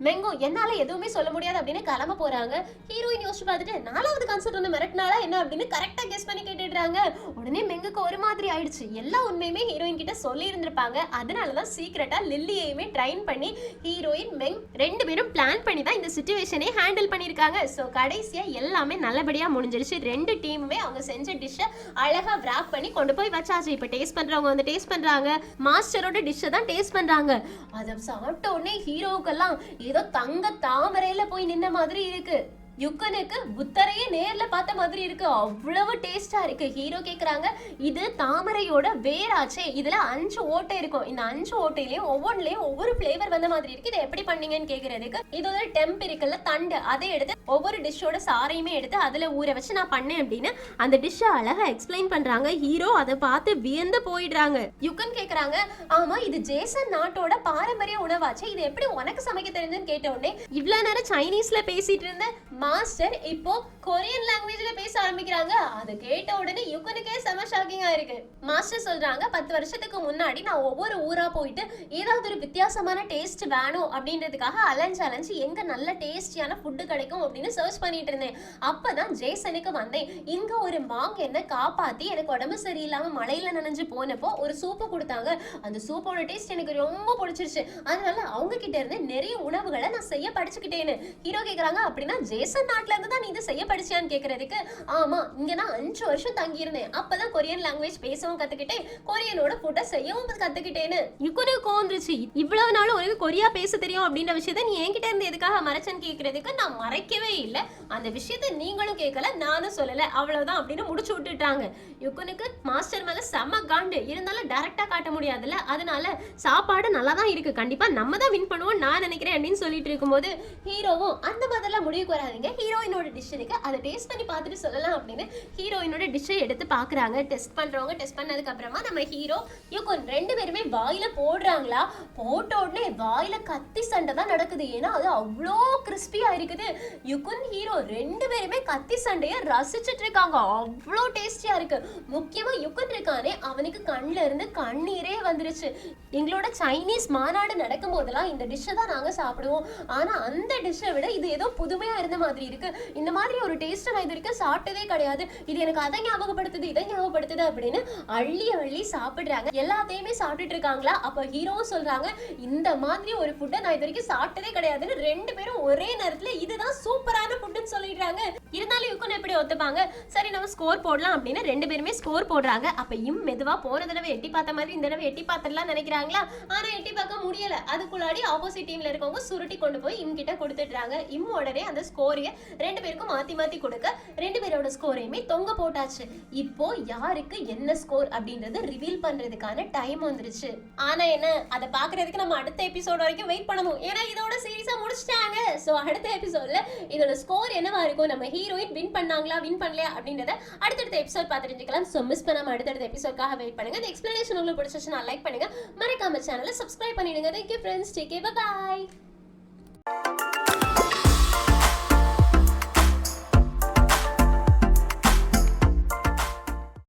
மெங்கோ என்னால எதுவுமே சொல்ல முடியாது அப்படின்னு கிளம்ப போறாங்க. ஹீரோயின் யோசிச்சு பார்த்துட்டு 4வது கான்செப்ட் மிரட்டினாலா என்ன அப்படின்னு கரெக்டா கெஸ் பண்ணி கேட்டுடுறாங்க. உடனே மெங்குக்கு ஒரு மாதிரி ஆயிடுச்சு. எல்லா உண்மையுமே ஹீரோயின் கிட்ட சொல்லி இருந்திருப்பாங்க. அதனாலதான் சீக்கிரட்டா லில்லியையுமே ட்ரைன் பண்ணி ஹீரோயின் மெங் 2 பேரும் பிளான் பண்ணி தான் இந்த சிச்சுவேஷனை ஹேண்டில் பண்ணிருக்காங்க. சோ கடைசியா எல்லாமே நல்லபடியா முடிஞ்சிருச்சு. 2 டீமுமே அவங்க செஞ்ச டிஷ்ஷை அழகா விராப் பண்ணி கொண்டு போய் வச்சாச்சு. இப்ப டேஸ்ட் பண்றவங்க டேஸ்ட் பண்றாங்க, மாஸ்டரோட டிஷ்ஷை தான் டேஸ்ட் பண்றாங்க. அதை சாப்பிட்ட உடனே ஹீரோவுக்கெல்லாம் ஏதோ தங்க தாமரையில போய் நின்ன மாதிரி இருக்கு. யுக்கனுக்கு புத்தரையே நேர்ல பார்த்த மாதிரி இருக்கு, அவ்வளவு டேஸ்டா இருக்கு. ஹீரோ கேக்குறாங்க இது தாமரையோட வேராச்சே, இதுல 5 ஓட்டை இருக்கும், இந்த 5 ஓட்டையிலயும் ஒவ்வொன்றுலயும் ஒவ்வொரு பிளேவர் வந்த மாதிரி இருக்கு, இதை எப்படி பண்ணீங்கன்னு கேக்குறதுக்கு இதோட டெம்ப் இருக்குல்ல தண்டு, அதை எடுத்து ஒவ்வொரு டிஷ்ஷோட சாரையுமே எடுத்து அதுல ஊற வச்சு நான் பண்ணேன் அப்படின்னு அந்த டிஷ்ஷை அழகா எக்ஸ்பிளைன் பண்றாங்க. ஹீரோ அதை பார்த்து வியந்து போயிடுறாங்க. யுக்கன் கேக்குறாங்க ஆமா இது ஜேசன் நாட்டோட பாரம்பரிய உணவாச்சே, இது எப்படி உனக்கு சமைக்க தெரிஞ்சுன்னு கேட்ட உடனே இவ்வளவு நேரம் சைனீஸ்ல பேசிட்டு இருந்த மாஸ்டர் இப்போ கொரியன் லாங்குவேஜ்ல பேச ஆரம்பிக்கிறாங்க. அதை கேட்ட உடனே யுக்கனுக்கே செம ஷாக்கிங்கா இருக்கு. மாஸ்டர் சொல்றாங்க 10 வருஷத்துக்கு முன்னாடி நான் ஒவ்வொரு ஊரா போயிட்டு ஏதாவது ஒரு வித்தியாசமான டேஸ்ட் வேணும் அப்படின்றதுக்காக அலைஞ்சு எங்க நல்ல டேஸ்டியான ஃபுட்டு கிடைக்கும் அப்படின்னு சர்ச் பண்ணிட்டு இருந்தேன். அப்பதான் ஜேசனுக்கு வந்தேன். இங்க ஒரு மாங் என்ன காப்பாத்தி எனக்கு உடம்பு சரியில்லாம மழையில நனைஞ்சு போனப்போ ஒரு சூப்பு கொடுத்தாங்க. அந்த சூப்போட டேஸ்ட் எனக்கு ரொம்ப பிடிச்சிருச்சு. அதனால அவங்க கிட்ட இருந்து நிறைய உணவுகளை நான் செய்ய படிச்சுக்கிட்டேன்னு. ஹீரோ கேக்குறாங்க அப்படின்னா ஜேசன் நாட்டுல இருந்து தான் நீ இதை செய்ய படிச்சியான்னு கேக்குறதுக்கு ஆமா இங்க நான் 5 வருஷம் தங்கி இருந்தேன், அப்பதான் கொரியன் லாங்குவேஜ் பேசவும் கத்துக்கிட்டேன், கொரியனோட ஃபுட்டை செய்யவும் கத்துக்கிட்டேன்னு. யுக்கனுக்கு கோந்துருச்சு இவ்வளவு நாள் உனக்கு கொரியா பேச தெரியும் அப்படின்ற விஷயத்த நீ என்கிட்ட இருந்து எதுக்காக மறைச்சன்னு கேக்குறதுக்கு நான் மறைக்கவே இல்லை, அந்த விஷயத்த நீங்களும் கேட்கல நானும் சொல்லல அவ்வளவுதான் அப்படின்னு முடிச்சு விட்டுட்டாங்க. யுக்கனுக்கு மாஸ்டர் மேல செம காண்டு, இருந்தாலும் டைரக்டா காட்ட முடியாதுல்ல, அதனால சாப்பாடு நல்லா தான் இருக்கு, கண்டிப்பா நம்ம தான் வின் பண்ணுவோம் நான் நினைக்கிறேன் அப்படின்னு சொல்லிட்டு இருக்கும்போது ஹீரோவும் அந்த மாதிரிலாம் முடிவுக்கு வராதீங்க, ஹீரோயினோட டிஷ் இருக்கு அதை டேஸ்ட் பண்ணி பார்த்துட்டு சொல்லலாம் அப்படின்னு ஹீரோயினோட டிஷ்ஷை எடுத்து பாக்குறாங்க. டெஸ்ட் பண்றவங்க டெஸ்ட் பண்ணதுக்கு அப்புறமா நம்ம ஹீரோ யுக்கன் 2 பேருமே வாயில போடுறாங்களா, போட்ட உடனே வாயில கத்தி சண்டை தான் நடக்குது. ஏன்னா அது அவ்வளோ கிறிஸ்பியா இருக்குது. யுக்கன் ஹீரோ 2 பேருமே கத்தி சண்டையை ரசிச்சுட்டு இருக்காங்க, அவ்வளோ டேஸ்டியா இருக்கு. முக்கியமா யுக்கன் இருக்கானே அவனுக்கு கண்ணுல இருந்து கண்ணீரே வந்துருச்சு. எங்களோட சைனீஸ் மாநாடு நடக்கும் போதெல்லாம் இந்த டிஷ்ஷை தான் நாங்க சாப்பிடுவோம், ஆனா அந்த டிஷ்ஷை விட இது ஏதோ புதுமையா இருந்த மாதிரி இருக்கு, இந்த மாதிரி ஒரு டேஸ்ட் நான் இது வரைக்கும் சாப்பிட்டதே கிடையாது, இது எனக்கு அதை ஞாபகப்படுத்துது இதை ஞாபகப்படுத்துது அப்படின்னு அள்ளி சாப்பிடுறாங்க. எல்லாத்தையுமே சாப்பிட்டுட்டு இருக்காங்களா. அப்ப ஹீரோவும் சொல்றாங்க இந்த மாதிரி ஒரு ஃபுட்டை நான் இது வரைக்கும் சாப்பிட்டதே கிடையாதுன்னு 2 பேரும் ஒரே நேரத்துல இதுதான் சூப்பரான ஃபுட்னு சொல்லிடுறாங்க. இருந்தாலும் யுக்கன் எப்படி ஒத்துப்பாங்க, சரி நம்ம ஸ்கோர் போடலாம் அப்படின்னு 2 பேருமே ஸ்கோர் போடுறாங்க. அப்ப மெதுவா போன தடவை எட்டி பார்த்த மாதிரி இந்த தடவை எட்டி பார்த்துடலாம் நினைக்கிறாங்களா, ஆனா எட்டி பார்க்க முடியல. அதுக்குள்ளாடி ஆப்போசிட் டீம்ல இருக்கவங்க சுருட்டி கொண்டு போய் கிட்ட கொடுத்துடுறாங்க. உடனே அந்த ஸ்கோரைய 2 பேருக்கும் மாத்தி கொடுக்க 2 பேரோட ஸ்கோரையுமே தொங்க போட்டாச்சு. இப்போ யாருக்கு என்ன ஸ்கோர் அப்படின்றது ரிவீல் பண்றதுக்கான டைம் வந்துருச்சு. ஆனா என்ன அதை பாக்குறதுக்கு நம்ம அடுத்த எபிசோட் வரைக்கும் வெயிட் பண்ணணும், ஏன்னா இதோட சீரிஸா முடிச்சிட்டாங்க. சோ அடுத்த எபிசோட்ல இதோட ஸ்கோர் என்னவா இருக்கும், நம்ம ஹீரோயின் வின் பண்ணாங்களா வின் பண்ணலையா அப்படின்றத அடுத்தடுத்த எபிசோட் பார்த்து தெரிஞ்சுக்கலாம். சோ மிஸ் பண்ணாம அடுத்தடுத்த எபிசோட்காக வெயிட் பண்ணுங்க. இந்த எக்ஸ்பிளனேஷன் உங்களுக்கு பிடிச்சிருச்சுன்னா லைக் பண்ணுங்க, மறக்காம சேனலை சப்ஸ்கிரைப் பண்ணிடுங்க. Thank you friends, take care, bye bye.